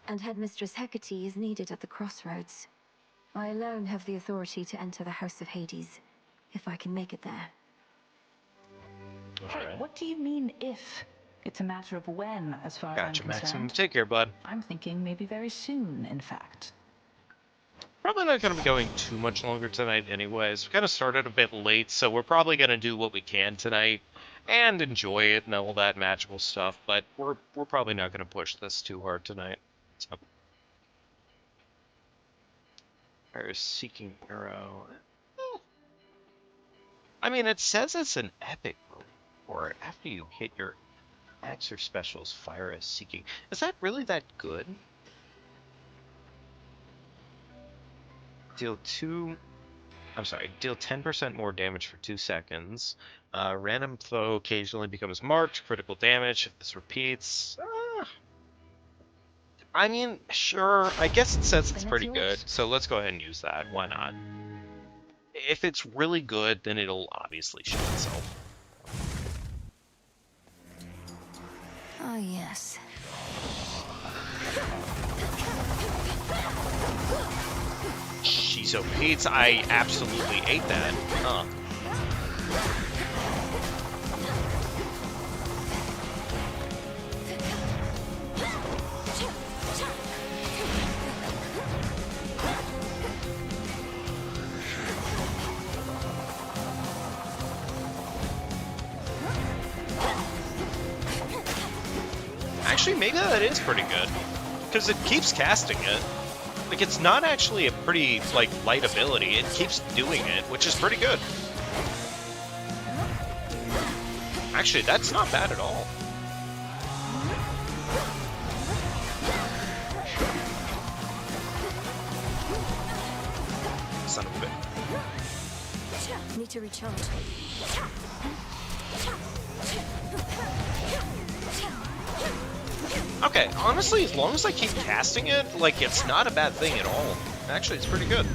B: And Headmistress Hecate is needed at the crossroads. I alone have the authority to enter the House of Hades, if I can make it there.
L: Hey, what do you mean, if? It's a matter of when, as far as I'm
A: Gotcha, Maximum.
L: concerned.
A: Take care, bud.
L: I'm thinking maybe very soon, in fact.
A: Probably not going to be going too much longer tonight anyways. We kind of started a bit late, so we're probably going to do what we can tonight and enjoy it and all that magical stuff, but we're probably not going to push this too hard tonight. So. There's Seeking Arrow. I mean, it says it's an epic or after you hit your axe or specials, fire as Seeking. Is that really that good? Deal 10% more damage for 2 seconds. Random foe occasionally becomes marked. Critical damage if this repeats. I mean, sure. I guess it says it's pretty good, so let's go ahead and use that. Why not? If it's really good, then it'll obviously show itself.
B: Oh, yes.
A: Shizo Pizza, I absolutely ate that. Huh. Actually, maybe that is pretty good. Because it keeps casting it. Like, it's not actually a pretty, like, light ability. It keeps doing it, which is pretty good. Actually, that's not bad at all. Son of a bitch.
B: Need to recharge.
A: Okay, honestly, as long as I keep casting it, like, it's not a bad thing at all. Actually, it's pretty good.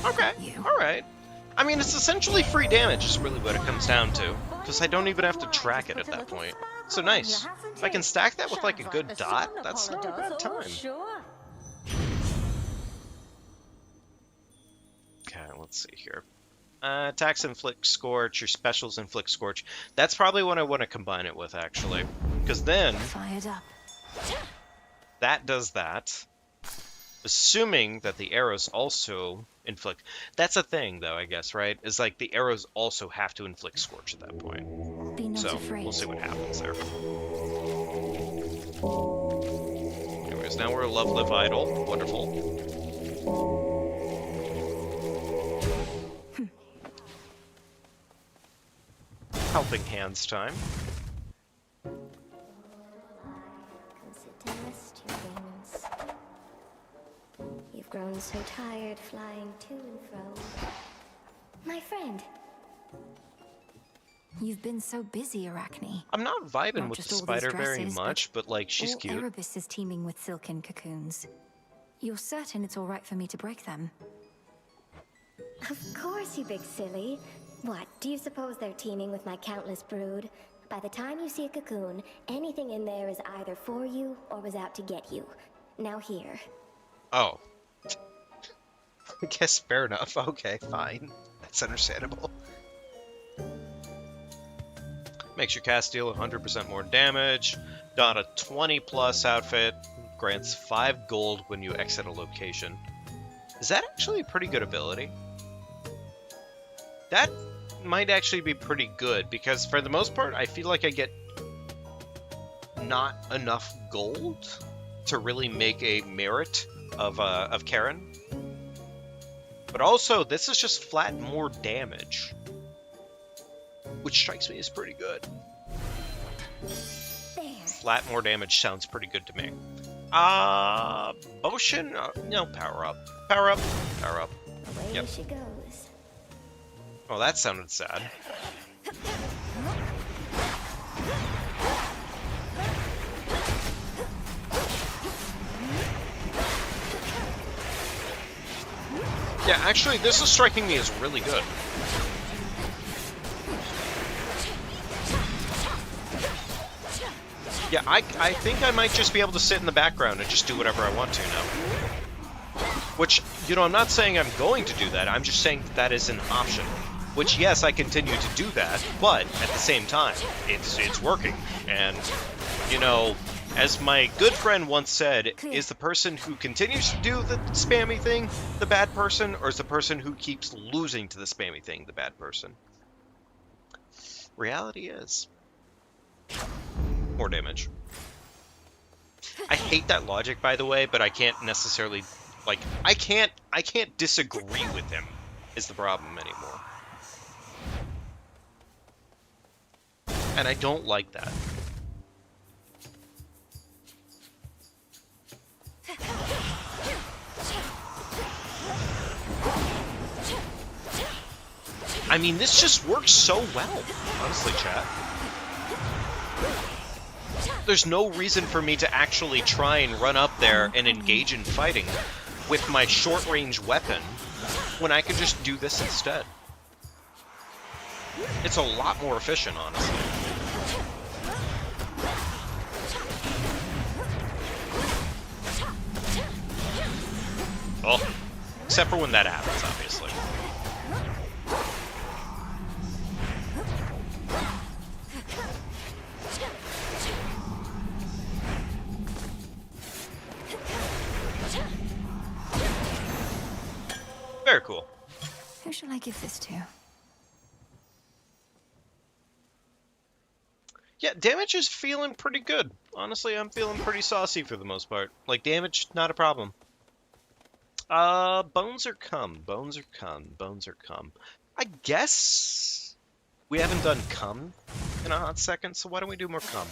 A: Okay, alright. I mean, it's essentially free damage is really what it comes down to, because I don't even have to track it at that point. So nice. If I can stack that with, like, a good dot, that's not a bad time. Okay, let's see here. Attacks inflict scorch, or specials inflict scorch. That's probably what I want to combine it with, actually. Because then,
B: Fired up.
A: that does that. Assuming that the arrows also inflict... That's a thing, though, I guess, right? Is like the arrows also have to inflict scorch at that point.
B: Be not
A: So,
B: afraid.
A: we'll see what happens there. Anyways, now we're a Love Live Idol. Wonderful. Helping hands time.
M: Come sit and rest your wings. You've grown so tired flying to and fro. My friend.
B: You've been so busy, Arachne.
A: I'm not vibing
B: Not
A: with
B: just
A: the
B: all these
A: spider very
B: dresses,
A: much, but like, she's
B: all
A: cute.
B: Erebus is teeming with silken cocoons. You're certain it's all right for me to break them?
M: Of course, you big silly. What, do you suppose they're teeming with my countless brood? By the time you see a cocoon, anything in there is either for you or was out to get you. Now here.
A: Oh. I guess fair enough. Okay, fine. That's understandable. Makes your cast deal 100% more damage. Don a 20+ outfit. Grants 5 gold when you exit a location. Is that actually a pretty good ability? That might actually be pretty good, because for the most part, I feel like I get not enough gold to really make a merit of Karen. But also, this is just flat more damage, which strikes me as pretty good.
M: There.
A: Flat more damage sounds pretty good to me. Potion? No, power up. Power up. Power up.
M: Away
A: Yep.
M: she goes.
A: Oh, that sounded sad. Yeah, actually, this is striking me as really good. Yeah, I think I might just be able to sit in the background and just do whatever I want to now. Which, you know, I'm not saying I'm going to do that, I'm just saying that is an option. Which, yes, I continue to do that, but at the same time, it's working. And, you know, as my good friend once said, is the person who continues to do the spammy thing the bad person, or is the person who keeps losing to the spammy thing the bad person? Reality is more damage. I hate that logic, by the way, but I can't necessarily, like, I can't disagree with him, is the problem anymore. And I don't like that. I mean, this just works so well, honestly, chat. There's no reason for me to actually try and run up there and engage in fighting with my short-range weapon when I could just do this instead. It's a lot more efficient, honestly. Well, except for when that happens, obviously. Very cool.
B: Who shall I give this to?
A: Yeah, damage is feeling pretty good, Honestly, I'm feeling pretty saucy for the most part. Like, damage, not a problem. Bones or cum? Bones or cum? Bones or cum? I guess we haven't done cum in a hot second, so why don't we do more cum?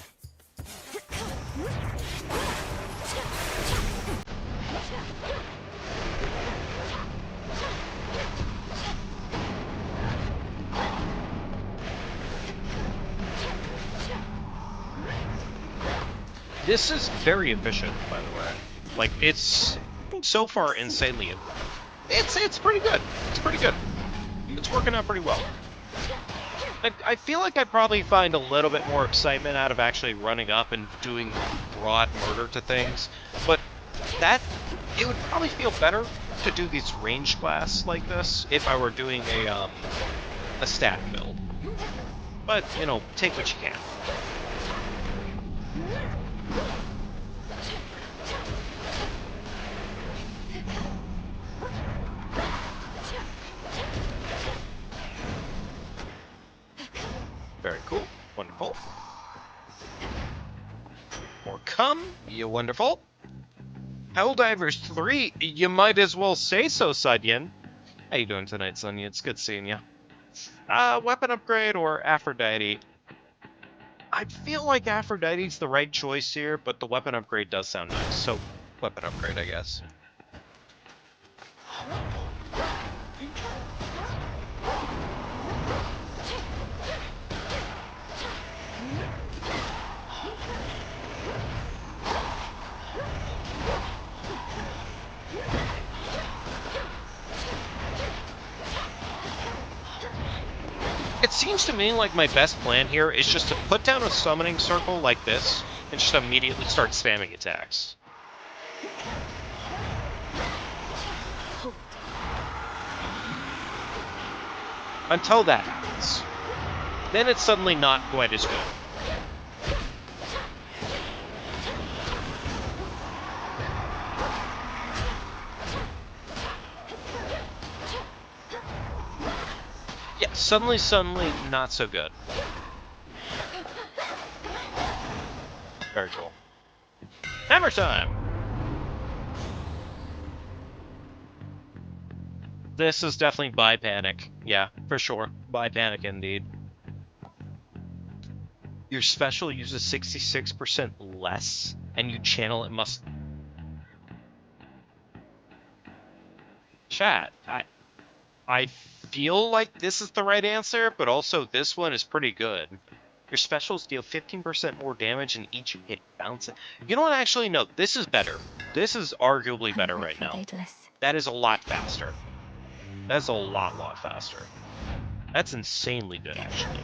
A: This is very efficient, by the way. Like, it's so far insanely. It's pretty good. It's pretty good. It's working out pretty well. I feel like I'd probably find a little bit more excitement out of actually running up and doing broad murder to things, but it would probably feel better to do these range class like this if I were doing a stat build. But, you know, take what you can. Very cool. Wonderful. More cum. You wonderful. Helldivers 3. You might as well say so, Sudyen. How you doing tonight, Sonya? It's good seeing you. Weapon upgrade or Aphrodite? I feel like Aphrodite's the right choice here, but the weapon upgrade does sound nice, so weapon upgrade, I guess. It seems to me like my best plan here is just to put down a summoning circle like this and just immediately start spamming attacks. Until that happens. Then it's suddenly not quite as good. Yeah, suddenly not so good. Very cool. Hammer time! This is definitely buy panic. Yeah, for sure. Buy panic indeed. Your special uses 66% less, and you channel it must... Chat, I feel like this is the right answer, but also this one is pretty good. Your specials deal 15% more damage in each hit bouncing. You know what, actually, no, this is better. This is arguably better right now. That is a lot faster. That's a lot faster. That's insanely good, actually.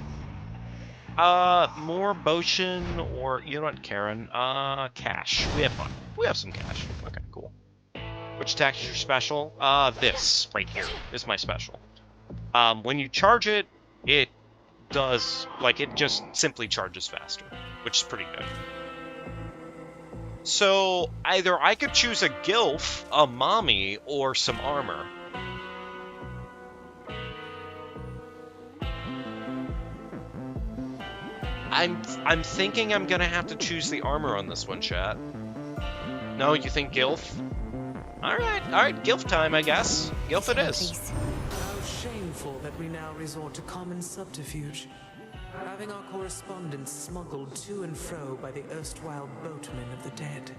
A: More potion, or, you know what, Karen? Cash. We have fun. We have some cash. Okay, cool. Which attack is your special? This right here is my special. When you charge it, it does, like, it just simply charges faster, which is pretty good. So, either I could choose a Gilf, a Mommy, or some armor. I'm thinking I'm gonna have to choose the armor on this one, chat. No, you think Gilf? Alright, Gilf time, I guess. Gilf it is.
H: How shameful that we now resort to common subterfuge. Having our correspondence smuggled to and fro by the erstwhile boatmen of the dead.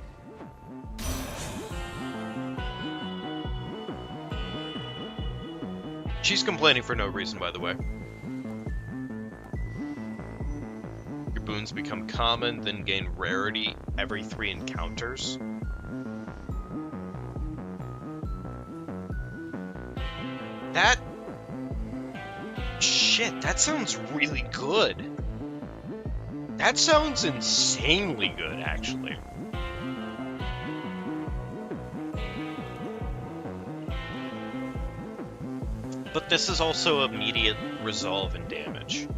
A: She's complaining for no reason, by the way. Your boons become common, then gain rarity every 3 encounters. Shit, that sounds really good. That sounds insanely good, actually. But this is also immediate resolve and damage.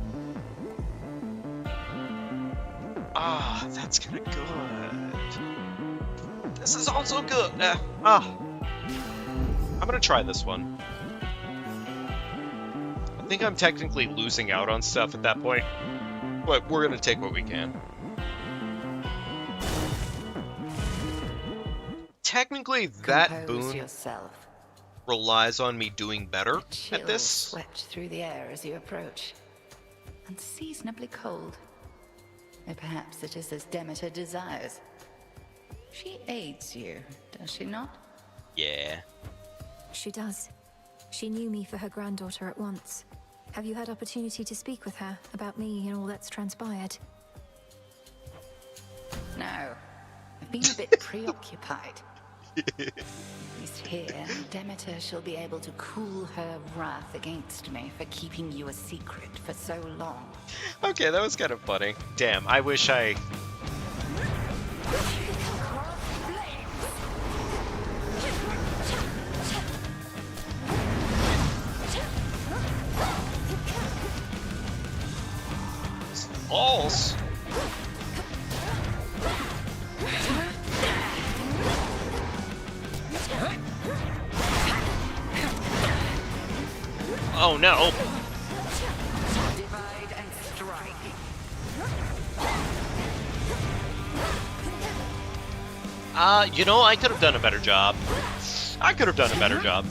A: Ah, that's kinda good. This is also good. I'm gonna try this one. I think I'm technically losing out on stuff at that point, but we're gonna take what we can. technically that
D: Compose
A: boon
D: yourself.
A: relies on me doing better
D: A chill
A: at this.
D: swept through the air as you approach. Unseasonably cold. Or perhaps it is as Demeter desires. She aids you, does she not?
A: Yeah.
B: She does. She knew me for her granddaughter at once. Have you had opportunity to speak with her about me and all that's transpired?
D: No. I've been a bit preoccupied. At least here, Demeter shall be able to cool her wrath against me for keeping you a secret for so long.
A: Okay, that was kind of funny. Damn, I wish I... Balls. Oh no.
D: Divide and strike.
A: You know, I could have done a better job. I could have done a better job.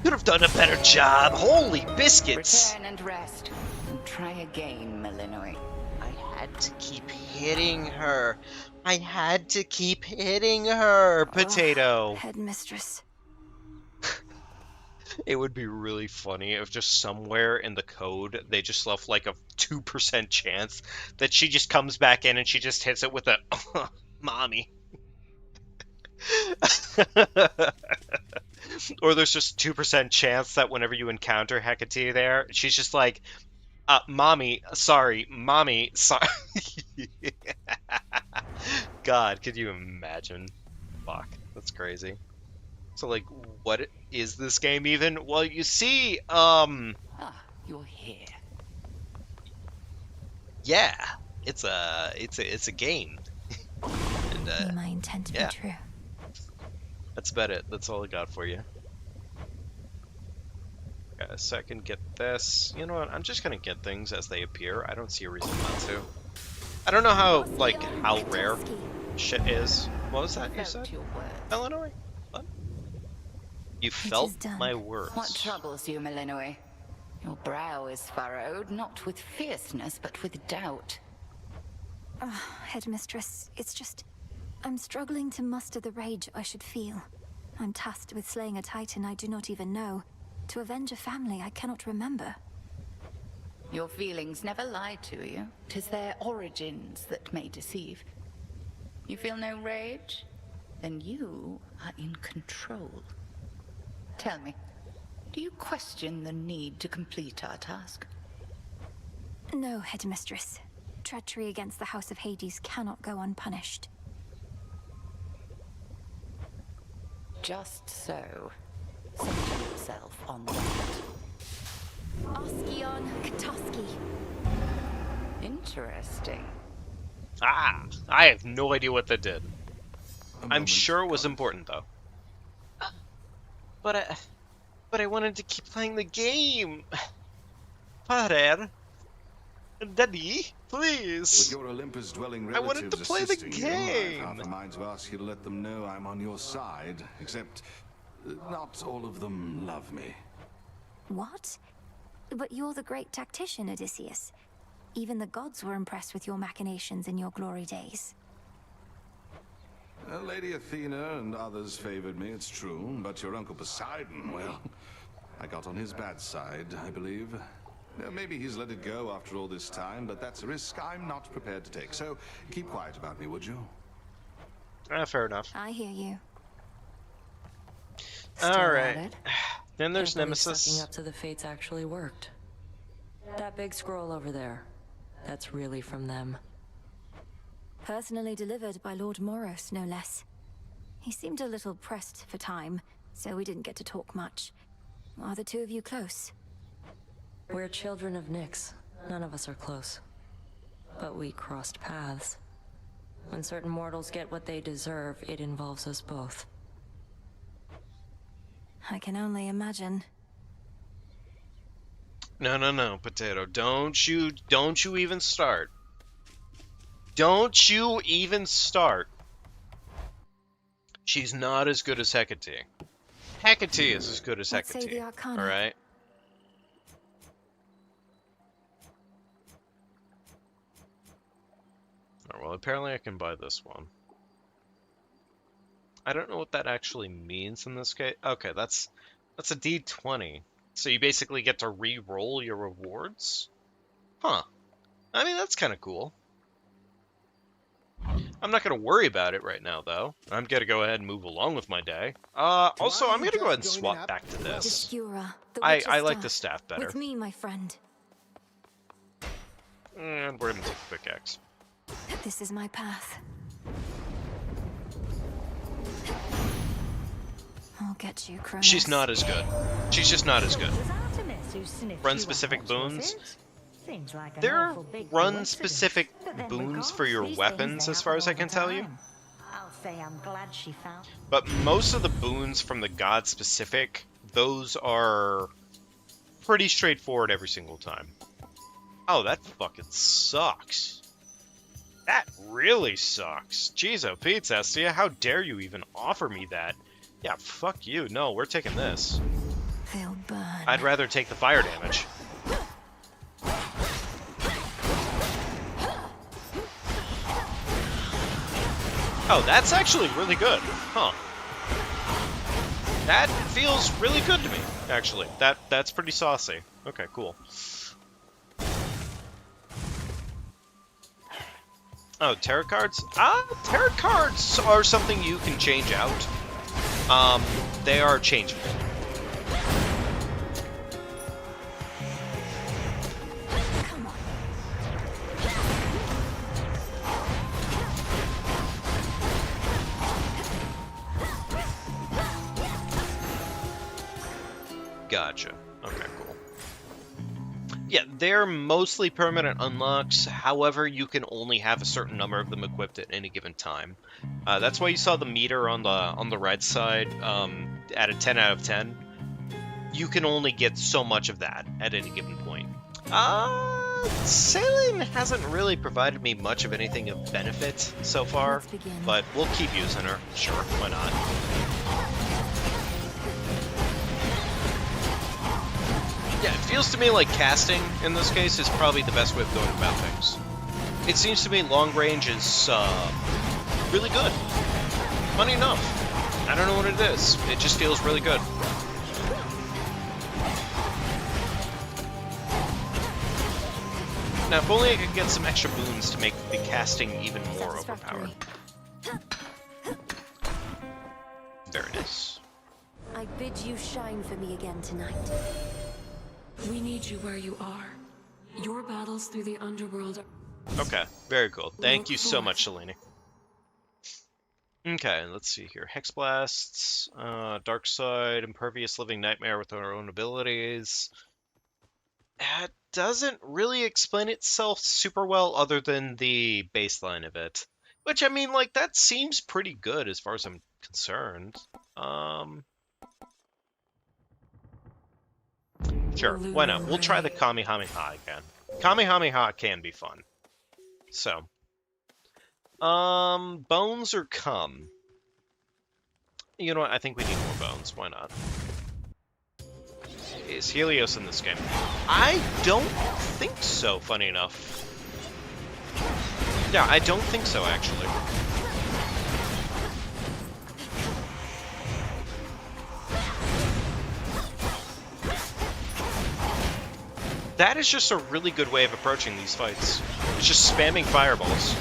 A: Could have done a better job. Holy biscuits.
D: Return and rest. And try again, Malinois.
A: I had to keep hitting her. I had to keep hitting her, Potato.
B: Headmistress.
A: It would be really funny if just somewhere in the code they just left like a 2% chance that she just comes back in and she just hits it with a mommy. Or there's just 2% chance that whenever you encounter Hecate there, she's just like, mommy, sorry. God, could you imagine? Fuck, that's crazy. So, like, what is this game even? Well, you see,
D: You're here.
A: yeah, it's a game. And,
B: my intent
A: yeah.
B: be true.
A: That's about it. That's all I got for you. Got a second, get this. You know what? I'm just gonna get things as they appear. I don't see a reason not to. I don't know how, like, how rare shit is. What was that you said? Illinois? What? You felt my words.
D: What troubles you, Malinois? Your brow is furrowed, not with fierceness, but with doubt.
B: Headmistress, it's just... I'm struggling to muster the rage I should feel. I'm tasked with slaying a titan I do not even know. To avenge a family I cannot remember.
D: Your feelings never lie to you. 'Tis their origins that may deceive. You feel no rage? Then you are in control. Tell me, do you question the need to complete our task?
B: No, Headmistress. Treachery against the House of Hades cannot go unpunished.
D: Just so. Center yourself on that.
B: Oskion Katoski.
D: Interesting.
A: Ah, I have no idea what that did. I'm sure it was important, though. But I wanted to keep playing the game. Padre, Daddy, please.
E: With your Olympus-dwelling
A: I wanted to
E: relatives
A: play the
E: assisting you,
A: game.
E: I've half a mind to ask you to let them know I'm on your side, except not all of them love me.
B: What? But you're the great tactician, Odysseus. Even the gods were impressed with your machinations in your glory days.
E: Lady Athena and others favored me, it's true, but your Uncle Poseidon, well, I got on his bad side, I believe. Maybe he's let it go after all this time, but that's a risk I'm not prepared to take. So keep quiet about me, would you?
A: Fair enough.
B: I hear you.
A: All right. Then there's
F: Can't believe
A: Nemesis.
F: Sucking up to the fates actually worked. That big scroll over there, that's really from them.
B: Personally delivered by Lord Moros, no less. He seemed a little pressed for time, so we didn't get to talk much. Are the two of you close?
F: We're children of Nyx. None of us are close. But we crossed paths. When certain mortals get what they deserve, it involves us both.
B: I can only imagine.
A: No, Potato. Don't you even start. Don't you even start. She's not as good as Hecate. Hecate is as good as
B: Let's say
A: Hecate.
B: the Arcana.
A: Alright? Oh, well, apparently I can buy this one. I don't know what that actually means in this case. Okay, that's a D20. So you basically get to re-roll your rewards? Huh. I mean, that's kind of cool. I'm not going to worry about it right now, though. I'm going to go ahead and move along with my day. Also, I'm going to go ahead and swap back to this.
B: Obscura, the
A: I like
B: witch's
A: the
B: staff.
A: staff better.
B: With me, my friend.
A: And we're going to take the pickaxe.
B: This is my path. I'll get you, Cronus.
A: She's not as good. She's just not as good.
J: Was Artemis who sniffed
A: Run-specific
J: you out, was
A: boons.
J: it? Seems like an
A: There are
J: awful big
A: run-specific
J: coincidence. But then
A: boons
J: regardless,
A: for your
J: these
A: weapons,
J: things
A: as far as I
J: happen
A: can
J: all
A: tell
J: the
A: you.
J: time. I'll say I'm glad she found.
A: But most of the boons from the god-specific, those are pretty straightforward every single time. Oh, that fucking sucks. That really sucks. Jeez, oh Pete, Estia, how dare you even offer me that? Yeah, fuck you. No, we're taking this.
B: They'll burn.
A: I'd rather take the fire damage. Oh, that's actually really good. Huh. That feels really good to me, actually. That's pretty saucy. Okay, cool. Oh, tarot cards? Tarot cards are something you can change out. They are changeable. Gotcha. Okay, cool. Yeah, they're mostly permanent unlocks. However, you can only have a certain number of them equipped at any given time. That's why you saw the meter on the right side at a 10 out of 10. You can only get so much of that at any given point. Sailing hasn't really provided me much of anything of benefit so far, but we'll keep using her. Sure, why not? Yeah, it feels to me like casting, in this case, is probably the best way of going about things. It seems to me long range is, really good. Funny enough. I don't know what it is. It just feels really good. Now, if only I could get some extra boons to make the casting even more overpowered. Very nice.
B: I bid you shine for me again tonight.
G: We need you where you are. Your battles through the underworld are...
A: Okay, very cool. Thank you so much, Selene. Okay, let's see here. Hex Blasts, Dark Side, Impervious Living Nightmare with our own abilities. It doesn't really explain itself super well other than the baseline of it. Which, I mean, like, that seems pretty good as far as I'm concerned. Sure, why not? We'll try the Kamehameha again. Kamehameha can be fun. So. Bones or cum? You know what? I think we need more bones. Why not? Is Helios in this game? I don't think so, funny enough. Yeah, I don't think so, actually. That is just a really good way of approaching these fights. It's just spamming fireballs.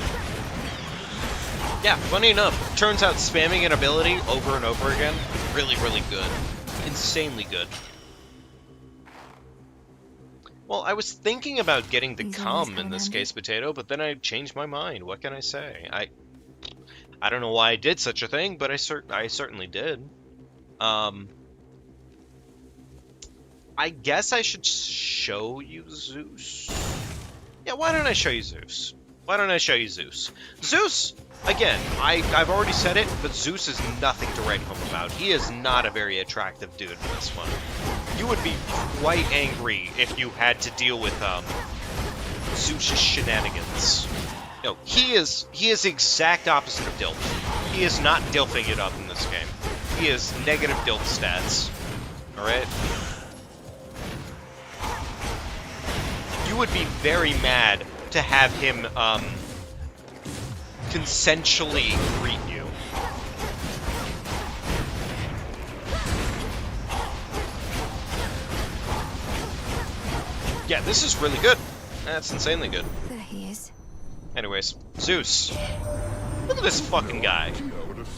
A: Yeah, funny enough, turns out spamming an ability over and over again, really, really good. Insanely good. Well, I was thinking about getting the cum in this case, Potato, but then I changed my mind. What can I say? I don't know why I did such a thing, but I certainly did. I guess I should show you Zeus. Yeah, why don't I show you Zeus? Why don't I show you Zeus? Zeus, again, I've already said it, but Zeus is nothing to write home about. He is not a very attractive dude in this one. you would be quite angry if you had to deal with Zeus's shenanigans. No, he is the exact opposite of Dilf. He is not Dilfing it up in this game. He is negative Dilf stats. Alright? You would be very mad to have him consensually greet you. Yeah, this is really good. That's insanely good.
B: There he is.
A: Anyways, Zeus. Look at this fucking guy.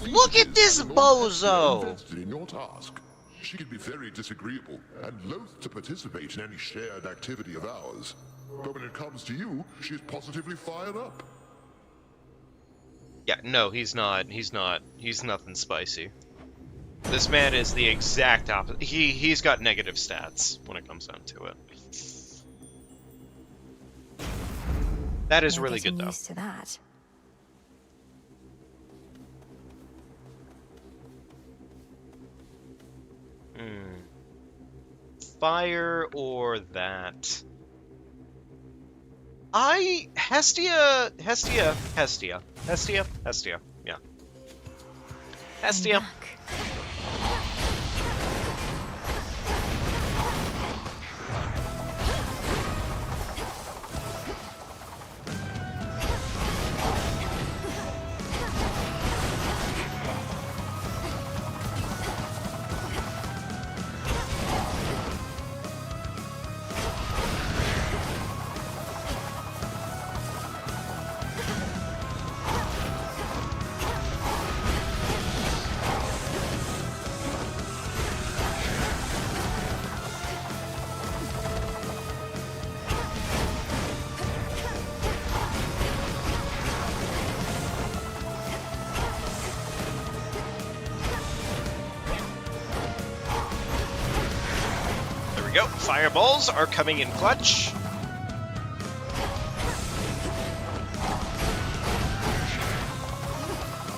A: Look at this bozo!
N: Invested in your task. She can be very disagreeable and loath to participate in any shared activity of ours. But when it comes to you, she is positively fired up.
A: Yeah, no, he's not. He's nothing spicy. This man is the exact opposite. He's got negative stats when it comes down to it. That is really good, though.
B: Used to that.
A: Fire or that? Hestia, yeah. Hestia. Go. Fireballs are coming in clutch.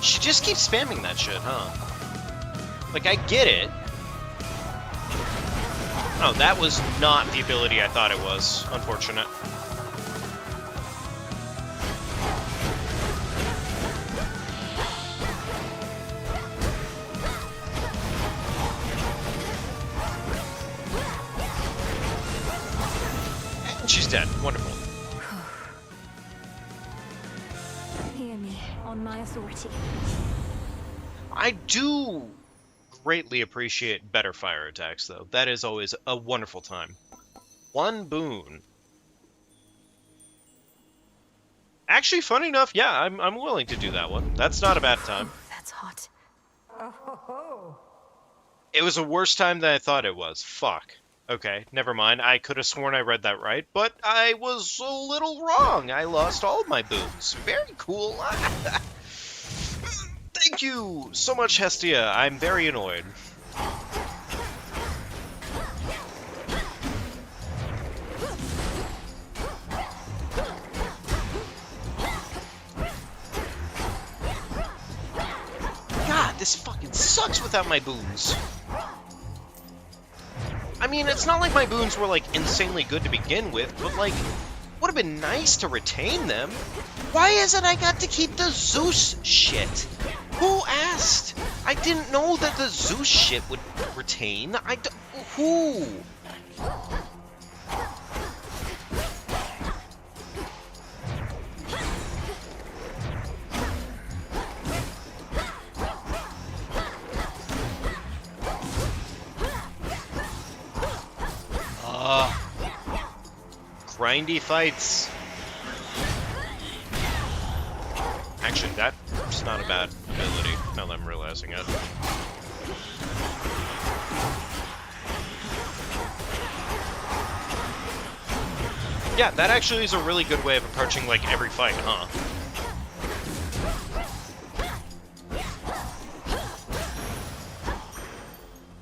A: She just keeps spamming that shit, huh? Like, I get it. Oh, that was not the ability I thought it was. Unfortunate. She's dead. Wonderful.
B: Hear me, on my authority.
A: I do greatly appreciate better fire attacks, though. That is always a wonderful time. One boon. Actually, funny enough, yeah, I'm willing to do that one. That's not a bad time.
B: That's hot.
A: It was a worse time than I thought it was. Fuck. Okay, never mind. I could have sworn I read that right, but I was a little wrong. I lost all of my boons. Very cool. Thank you so much, Hestia. I'm very annoyed. God, this fucking sucks without my boons. I mean, it's not like my boons were, like, insanely good to begin with, but, like, would have been nice to retain them. Why is it I got to keep the Zeus shit? Who asked? I didn't know that the Zeus shit would retain. Who? Grindy fights. Actually, that's not a bad ability, now that I'm realizing it. Yeah, that actually is a really good way of approaching, like, every fight, huh?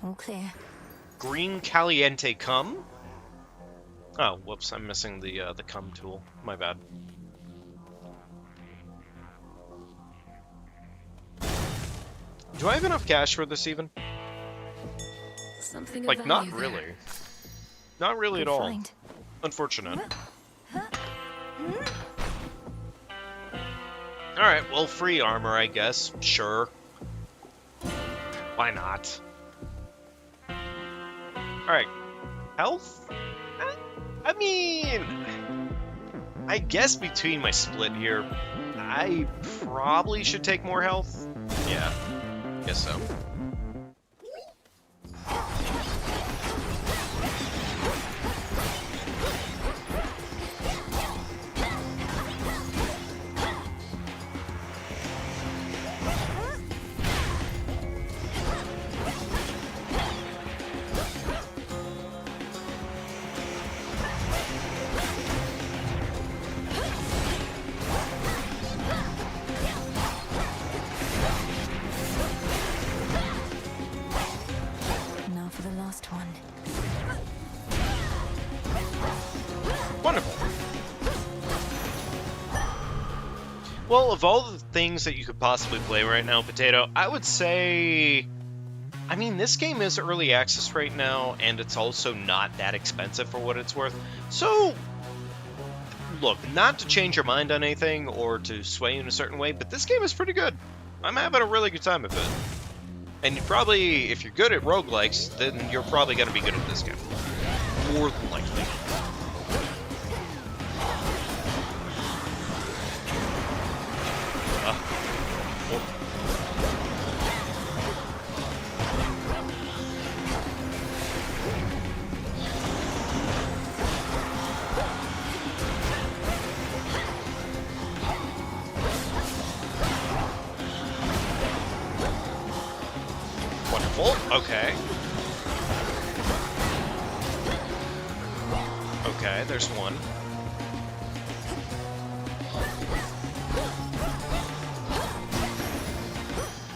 B: All clear.
A: Green Caliente Cum? Oh, whoops, I'm missing the cum tool. My bad. Do I have enough cash for this, even?
C: Some
G: something of
A: Like,
G: value
A: not
G: there.
A: really. Not really
B: Good
A: at all.
B: find.
A: Unfortunate. Alright, well, free armor, I guess. Sure. Why not? Alright. Health? I mean... I guess between my split here, I probably should take more health. Yeah, guess so.
B: Now for the last one.
A: Wonderful. Well, of all the things that you could possibly play right now, Potato, I would say... I mean, this game is early access right now, and it's also not that expensive for what it's worth. So, look, not to change your mind on anything or to sway you in a certain way, but this game is pretty good. I'm having a really good time with it. And you probably, if you're good at roguelikes, then you're probably going to be good at this game. More than likely. Wonderful. Okay. Okay, there's one.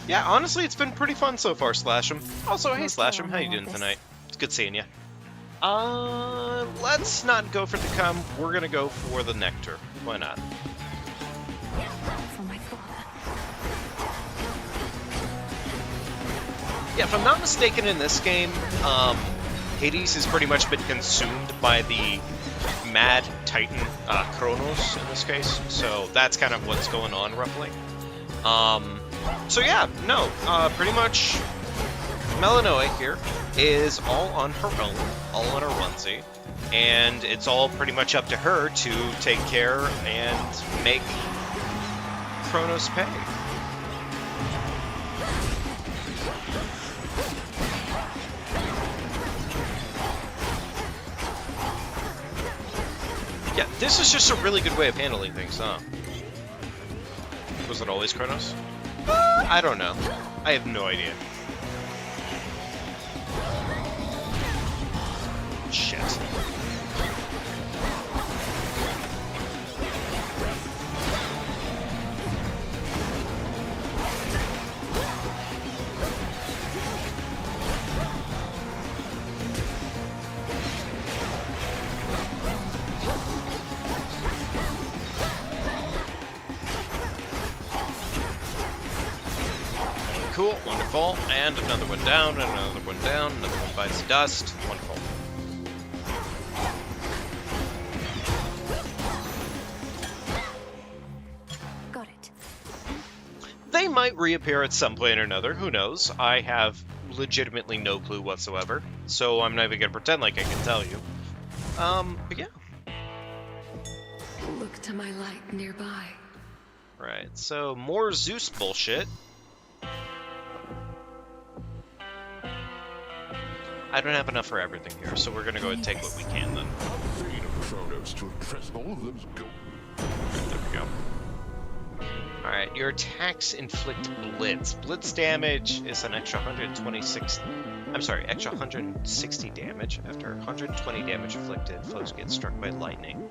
A: Yeah, honestly, it's been pretty fun so far, Slash'em. Also, hey Slash'em, how you doing tonight? It's good seeing you. Let's not go for the cum. We're gonna go for the nectar. Why not?
B: For my father.
A: Yeah, if I'm not mistaken, in this game, Hades has pretty much been consumed by the Mad Titan Kronos in this case, so that's kind of what's going on roughly. So yeah, no, pretty much Melanoe here is all on her own, all on her onesie, and it's all pretty much up to her to take care and make Kronos pay. Yeah, this is just a really good way of handling things, huh? Was it always Kronos? I don't know. I have no idea. Shit. Cool, wonderful, and another one down, and another one down, another one bites dust, wonderful.
B: Got it.
A: They might reappear at some point or another, who knows? I have legitimately no clue whatsoever, so I'm not even gonna pretend like I can tell you. But yeah.
G: Look to my light nearby.
A: Right, so more Zeus bullshit. I don't have enough for everything here, so we're gonna go and take what we can then.
N: Kronos to impress all of them. Go.
A: Right, there we go. Alright, your attacks inflict blitz. Blitz damage is an extra 160 damage. After 120 damage inflicted, foes get struck by lightning.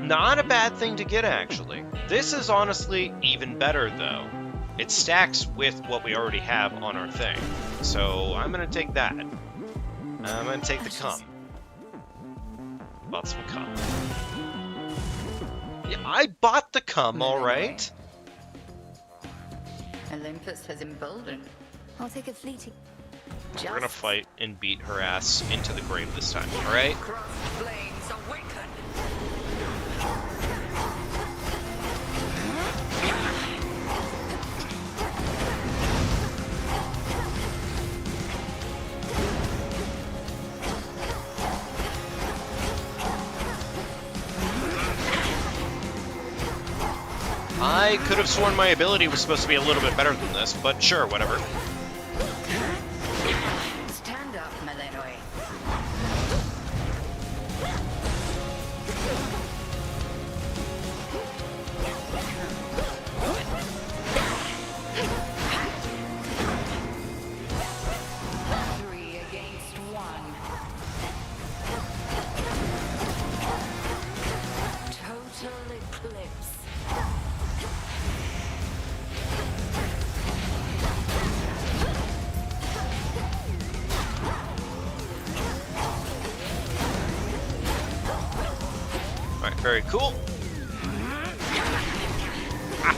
A: Not a bad thing to get, actually. This is honestly even better, though. It stacks with what we already have on our thing. So I'm gonna take that. I'm gonna take the cum. Bought some cum. Yeah, I bought the cum, alright?
D: Olympus has emboldened.
B: I'll take a fleeting.
A: We're gonna fight and beat her ass into the grave this time, alright? I could have sworn my ability was supposed to be a little bit better than this, but sure, whatever.
D: Stand up, Malinois. Three against one. Total eclipse.
A: Alright, very cool. Ah.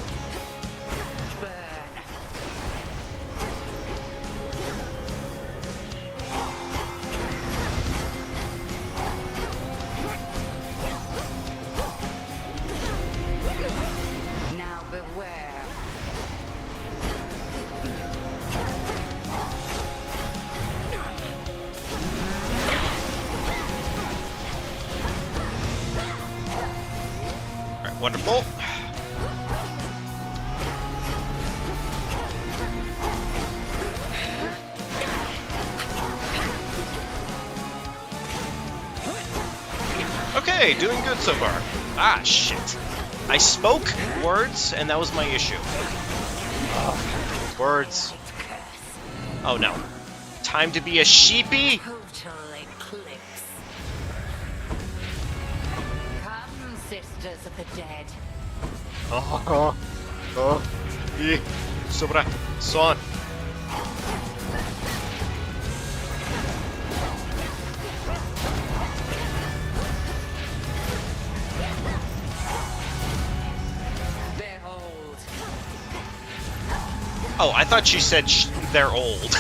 D: Now beware.
A: Alright, wonderful. Okay, doing good so far. Ah, shit. I spoke words, and that was my issue. Words. Oh no. Time to be a sheepy?
D: Total eclipse. Come, sisters of the dead.
A: Sobra. Son.
D: They're old.
A: Oh, I thought she said they're old.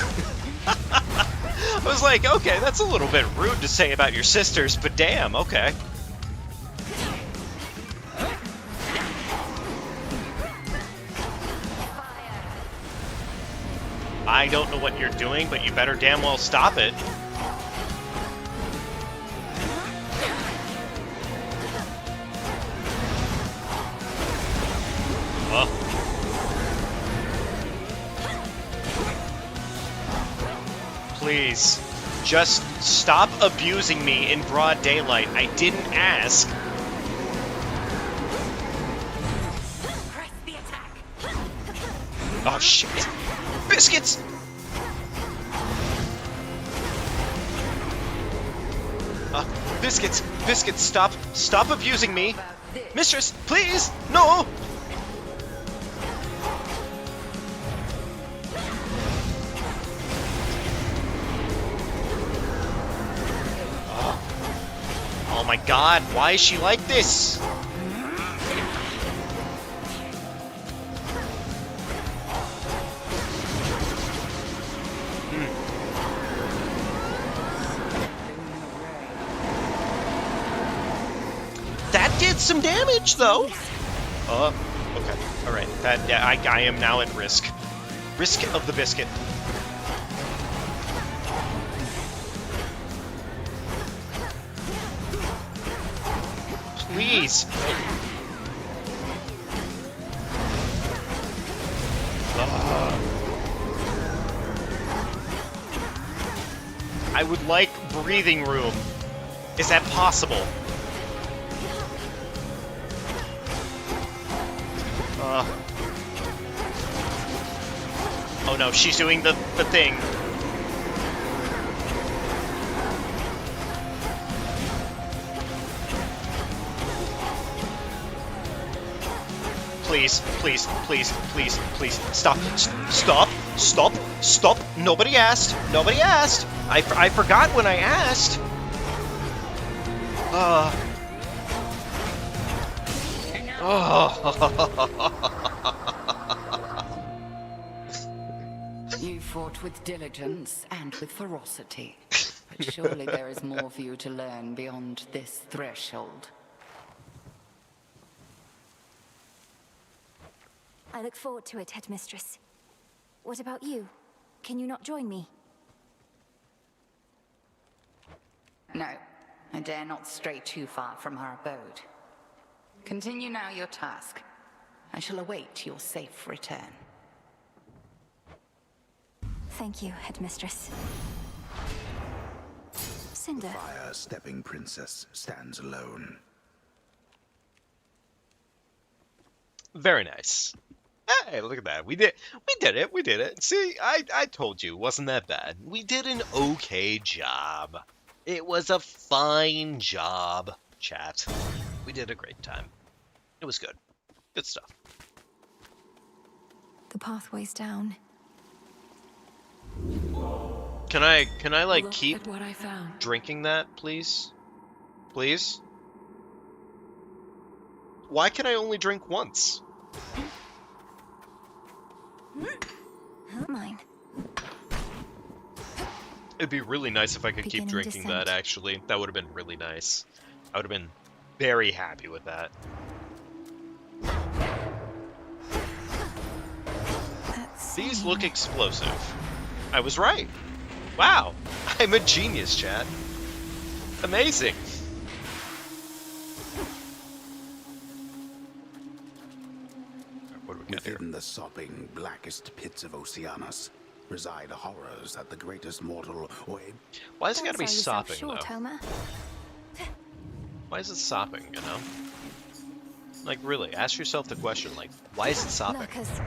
A: I was like, okay, that's a little bit rude to say about your sisters, but damn, okay. I don't know what you're doing, but you better damn well stop it. Please, just stop abusing me in broad daylight. I didn't ask.
D: Press the attack.
A: Oh, shit. Biscuits! Biscuits! Biscuits, stop! Stop abusing me! Mistress, please! No! Oh my god, why is she like this? That did some damage, though. Okay, all right. That I am now at risk. Risk of the biscuit. Please. I would like breathing room. Is that possible? Oh no, she's doing the thing. Please, please, please, please, please, stop, stop, stop, stop. Nobody asked. Nobody asked. I forgot when I asked.
D: You fought with diligence and with ferocity. But surely there is more for you to learn beyond this threshold.
B: I look forward to it, Headmistress. What about you? Can you not join me?
D: No, I dare not stray too far from our abode. Continue now your task. I shall await your safe return.
B: Thank you, Headmistress. Cinder.
O: Fire-stepping princess stands alone.
A: Very nice. Hey, look at that. We did it. See, I told you, it wasn't that bad. We did an okay job. It was a fine job, chat. We did a great time. It was good. Good stuff.
B: The pathway's down.
A: Can I like
G: Look
A: keep
G: at what I found.
A: drinking that, please? Please? Why can I only drink once?
B: Mine.
A: It'd be really nice if I could keep
B: Beginning
A: drinking
B: descent.
A: that, actually. That would have been really nice. I would have been very happy with that. These look explosive. I was right. Wow. I'm a genius, Chad. Amazing. What do we got here?
O: Within the sopping, blackest pits of Oceanus reside horrors that the greatest mortal or
A: Why is it gotta be
B: Don't sell yourself
A: sopping,
B: short,
A: though?
B: Homer.
A: Why is it sopping, you know? Like, really, ask yourself the question, like, why is it sopping?
B: Lurkers.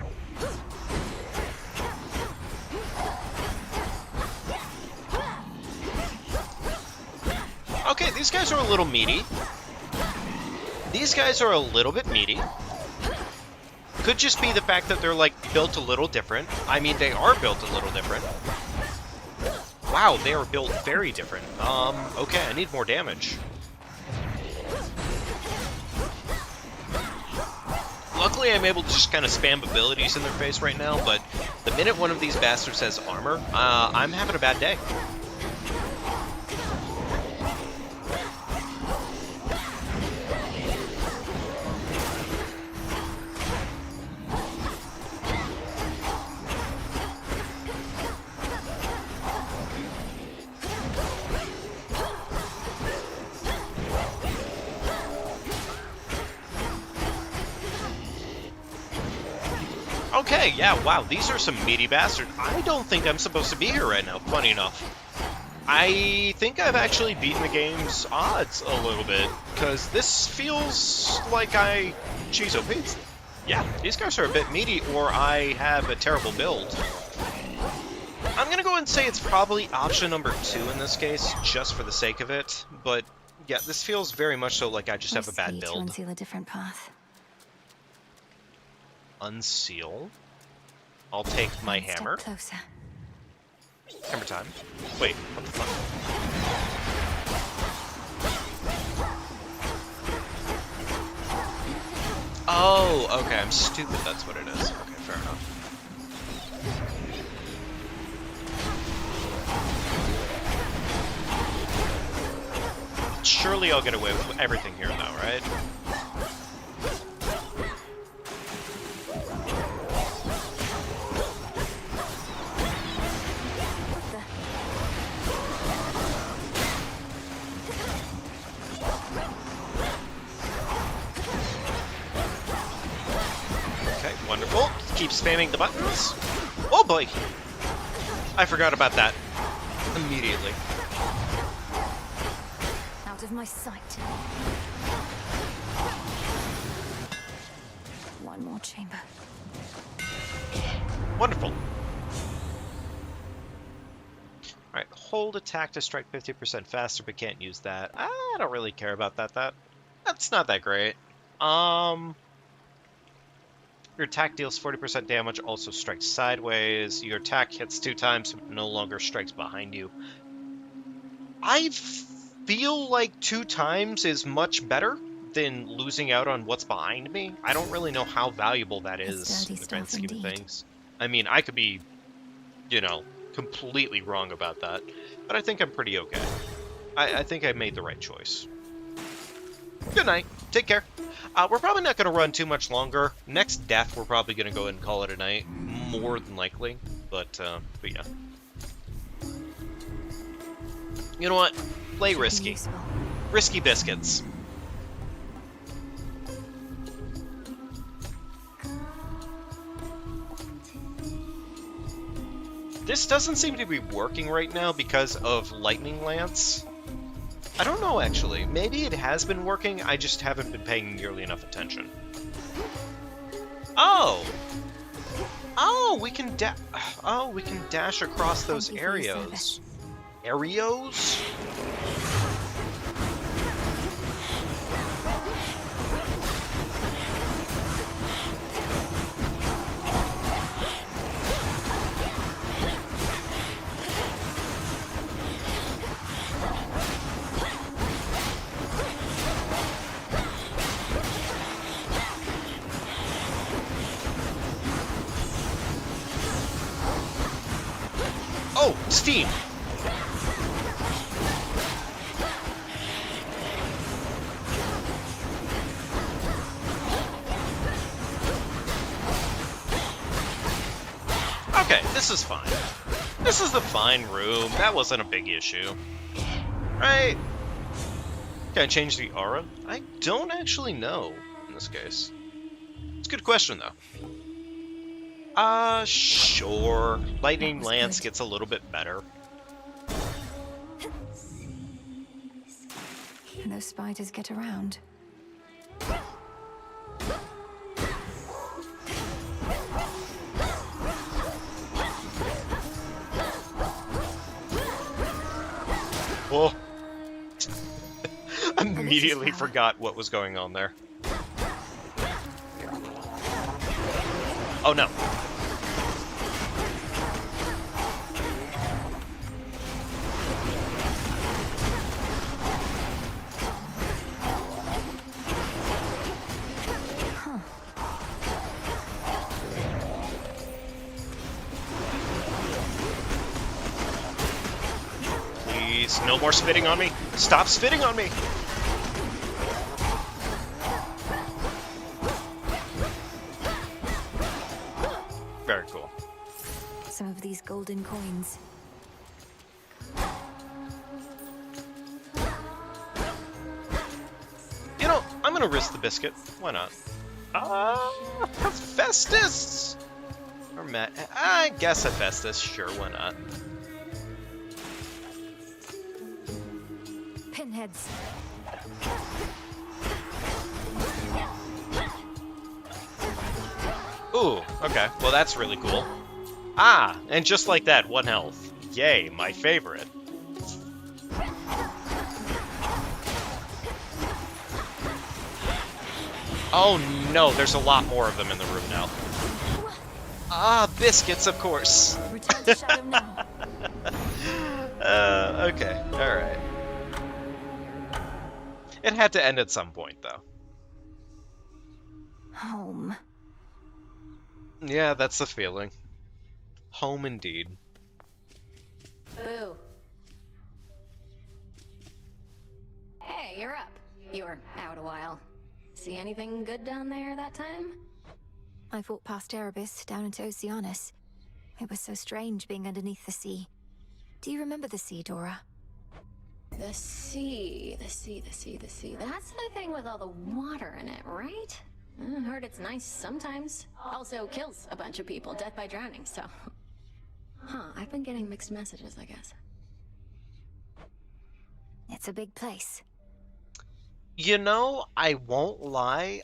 A: Okay, these guys are a little meaty. These guys are a little bit meaty. Could just be the fact that they're, like, built a little different. I mean, they are built a little different. Wow, they are built very different. Okay, I need more damage. Luckily, I'm able to just kind of spam abilities in their face right now, but the minute one of these bastards has armor, I'm having a bad day. Okay, yeah, wow, these are some meaty bastards. I don't think I'm supposed to be here right now, funny enough. I think I've actually beaten the game's odds a little bit, because this feels like Cheezo Pizza. Yeah, these guys are a bit meaty, or I have a terrible build. I'm gonna go ahead and say it's probably option number 2 in this case, just for the sake of it, but yeah, this feels very much so like I just have a bad
B: To
A: build.
B: unseal a different path.
A: Unseal. I'll take my
B: Step
A: hammer.
B: closer.
A: Hammer time. Wait, what the fuck? Oh, okay, I'm stupid, that's what it is. Okay, fair enough. Surely I'll get away with everything here though, right? Okay, wonderful. Keep spamming the buttons. Oh boy! I forgot about that. Immediately.
B: Out of my sight. One more chamber.
A: Wonderful. Alright, hold attack to strike 50% faster, but can't use that. I don't really care about that. That's not that great. Your attack deals 40% damage, also strikes sideways. Your attack hits 2 times, but no longer strikes behind you. I feel like 2 times is much better than losing out on what's behind me. I don't really know how valuable that is in the grand scheme of things. I mean, I could be you know, completely wrong about that. But I think I'm pretty okay. I think I made the right choice. Good night. Take care. We're probably not going to run too much longer. Next death, we're probably going to go ahead and call it a night. More than likely. But yeah. You know what? Play risky. Risky biscuits. This doesn't seem to be working right now because of Lightning Lance. I don't know, actually. Maybe it has been working, I just haven't been paying nearly enough attention. Oh! Oh, we can dash across those areas. Areas? Oh, steam! Okay, this is fine. This is the fine room. That wasn't a big issue. Right? Can I change the aura? I don't actually know in this case. It's a good question, though. Sure. Lightning Lance gets a little bit better.
B: And those spiders get around.
A: Oh. I immediately forgot what was going on there. Oh no. Please, no more spitting on me. Stop spitting on me. Very cool.
B: Some of these golden coins.
A: You know, I'm gonna risk the biscuit. Why not? Hephaestus! Or Matt. I guess Hephaestus. Sure, why not?
B: Pinheads.
A: Ooh, okay. Well, that's really cool. Ah, and just like that, 1 health. Yay, my favorite. Oh no, there's a lot more of them in the room now. Ah, biscuits, of course.
B: Return to shadow now.
A: Okay, alright. It had to end at some point, though.
B: Home.
A: Yeah, that's the feeling. Home indeed.
C: Boo. Hey, you're up. You were out a while. See anything good down there that time?
B: I fought past Erebus down into Oceanus. It was so strange being underneath the sea. Do you remember the sea, Dora?
C: The sea. That's the thing with all the water in it, right? I heard it's nice sometimes. Also kills a bunch of people, death by drowning, so... Huh, I've been getting mixed messages, I guess.
B: It's a big place.
A: You know, I won't lie.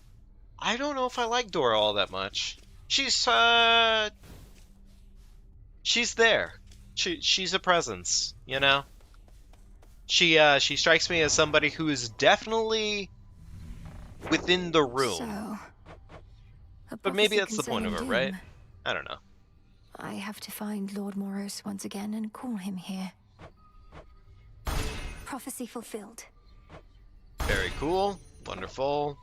A: I don't know if I like Dora all that much. She's there. She's a presence, you know? She strikes me as somebody who is definitely within the room.
B: So,
A: but maybe that's the point of it,
B: doom.
A: right? I don't know.
B: I have to find Lord Moros once again and call him here. Prophecy fulfilled.
A: Very cool. Wonderful.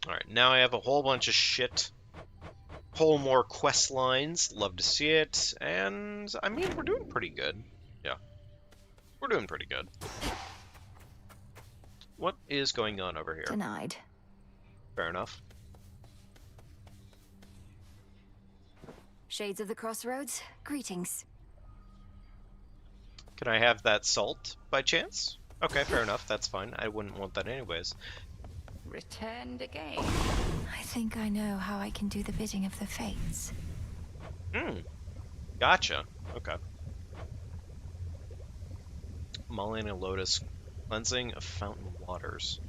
A: Alright, now I have a whole bunch of shit Pull more quest lines. Love to see it. And, I mean, we're doing pretty good. Yeah. We're doing pretty good. What is going on over here?
B: Denied.
A: Fair enough.
B: Shades of the Crossroads, greetings.
A: Can I have that salt, by chance? Okay, fair enough. That's fine. I wouldn't want that anyways.
D: Returned again.
B: I think I know how I can do the bidding of the fates.
A: Gotcha. Okay. Mulling and Lotus. Cleansing of fountain waters.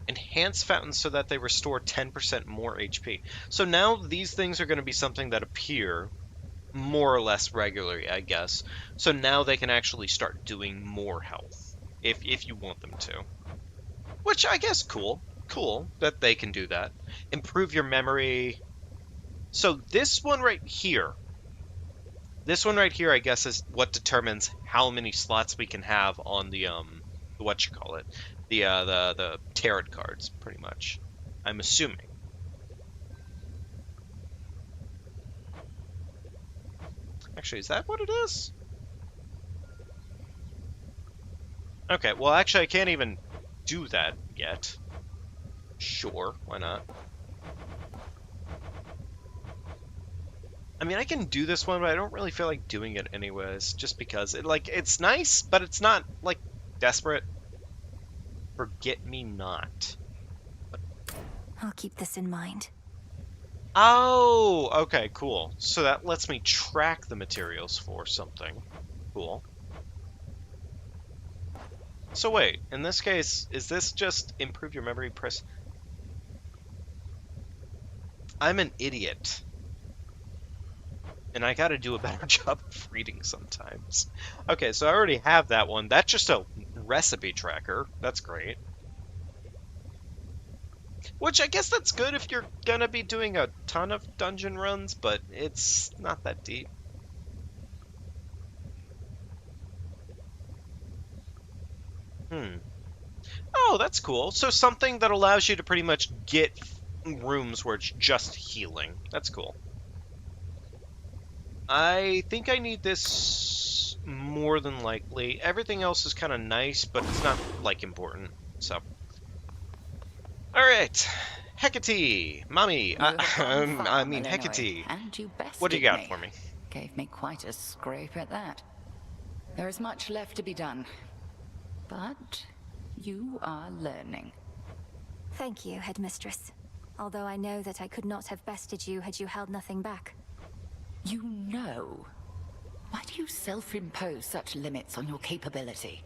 A: Enhance fountains so that they restore 10% more HP. So now these things are going to be something that appear more or less regularly, I guess. So now they can actually start doing more health, if you want them to. Which I guess cool. Cool that they can do that. Improve your memory. So this one right here, I guess, is what determines how many slots we can have on the whatchamacallit, the tarot cards, pretty much. I'm assuming. Actually, is that what it is? Okay, well, actually, I can't even do that yet. Sure, why not? I mean, I can do this one, but I don't really feel like doing it anyways, just because it's nice, but it's not like desperate. Forget me not.
B: I'll keep this in mind.
A: Oh, okay, cool. So that lets me track the materials for something. Cool. So wait, in this case, is this just improve your memory press? I'm an idiot. And I gotta do a better job of reading sometimes. Okay, so I already have that one. That's just a recipe tracker. That's great. Which I guess that's good if you're gonna be doing a ton of dungeon runs, but it's not that deep. Oh, that's cool. So something that allows you to pretty much get rooms where it's just healing. That's cool. I think I need this more than likely. Everything else is kind of nice, but it's not, like, important. So. Alright. Hecate. Mommy. I mean, Hecate.
D: And you
A: What do you got for me?
D: Gave me quite a scrape at that. There is much left to be done. But you are learning.
B: Thank you, Headmistress. Although I know that I could not have bested you had you held nothing back.
D: You know. Why do you self-impose such limits on your capability?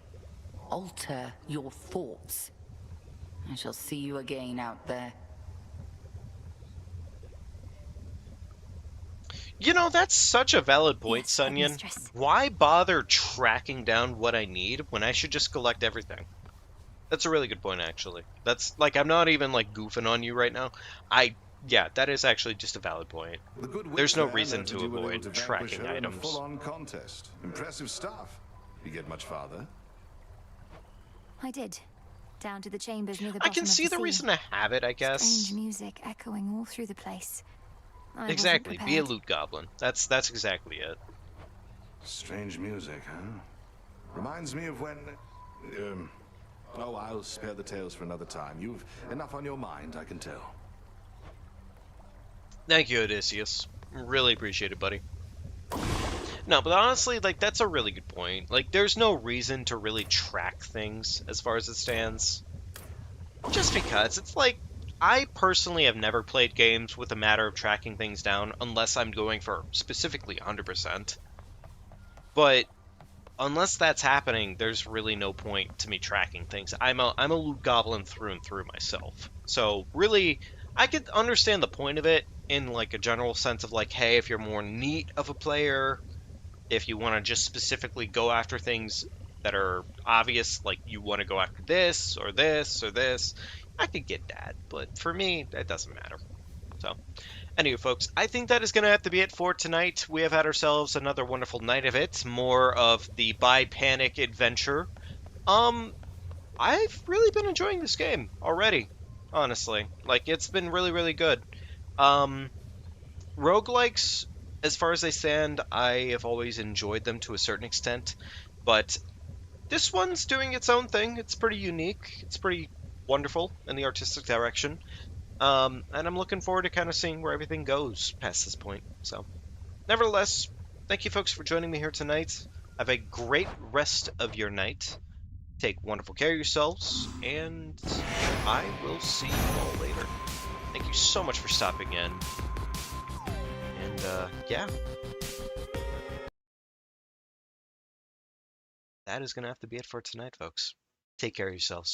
D: Alter your thoughts. I shall see you again out there.
A: You know, that's such a valid point,
B: Yes,
A: Sunyan.
B: Headmistress.
A: Why bother tracking down what I need when I should just collect everything? That's a really good point, actually. That's, like, I'm not even, like, goofing on you right now. Yeah, that is actually just a valid point. There's no reason to avoid tracking items.
E: Full-on contest. Impressive stuff. You get much farther?
B: I did. Down to the chambers near the
A: I
B: bottom
A: can
B: of
A: see the
B: sea.
A: reason to have it, I guess.
B: Strange music echoing all through the place. I wasn't
A: Exactly, be a
B: prepared.
A: loot goblin. That's exactly it.
E: Strange music, huh? Reminds me of when... oh, I'll spare the tales for another time. You've enough on your mind, I can tell.
A: Thank you, Odysseus. Really appreciate it, buddy. No, but honestly, like, that's a really good point. Like, there's no reason to really track things as far as it stands. Just because. It's like, I personally have never played games with a matter of tracking things down unless I'm going for specifically 100%. But unless that's happening, there's really no point to me tracking things. I'm a loot goblin through and through myself. So really, I could understand the point of it in like a general sense of like, hey, if you're more neat of a player, if you want to just specifically go after things that are obvious, like you want to go after this or this or this, I could get that. But for me, that doesn't matter. So, anyway, folks, I think that is going to have to be it for tonight. We have had ourselves another wonderful night of it. More of the Buy Panic adventure. I've really been enjoying this game already, honestly. Like, it's been really, really good. Roguelikes, as far as they stand, I have always enjoyed them to a certain extent, but this one's doing its own thing. It's pretty unique. It's pretty wonderful in the artistic direction. And I'm looking forward to kind of seeing where everything goes past this point. So, nevertheless, thank you folks for joining me here tonight. Have a great rest of your night. Take wonderful care of yourselves, and I will see you all later. Thank you so much for stopping in. And, yeah. That is going to have to be it for tonight, folks. Take care of yourselves.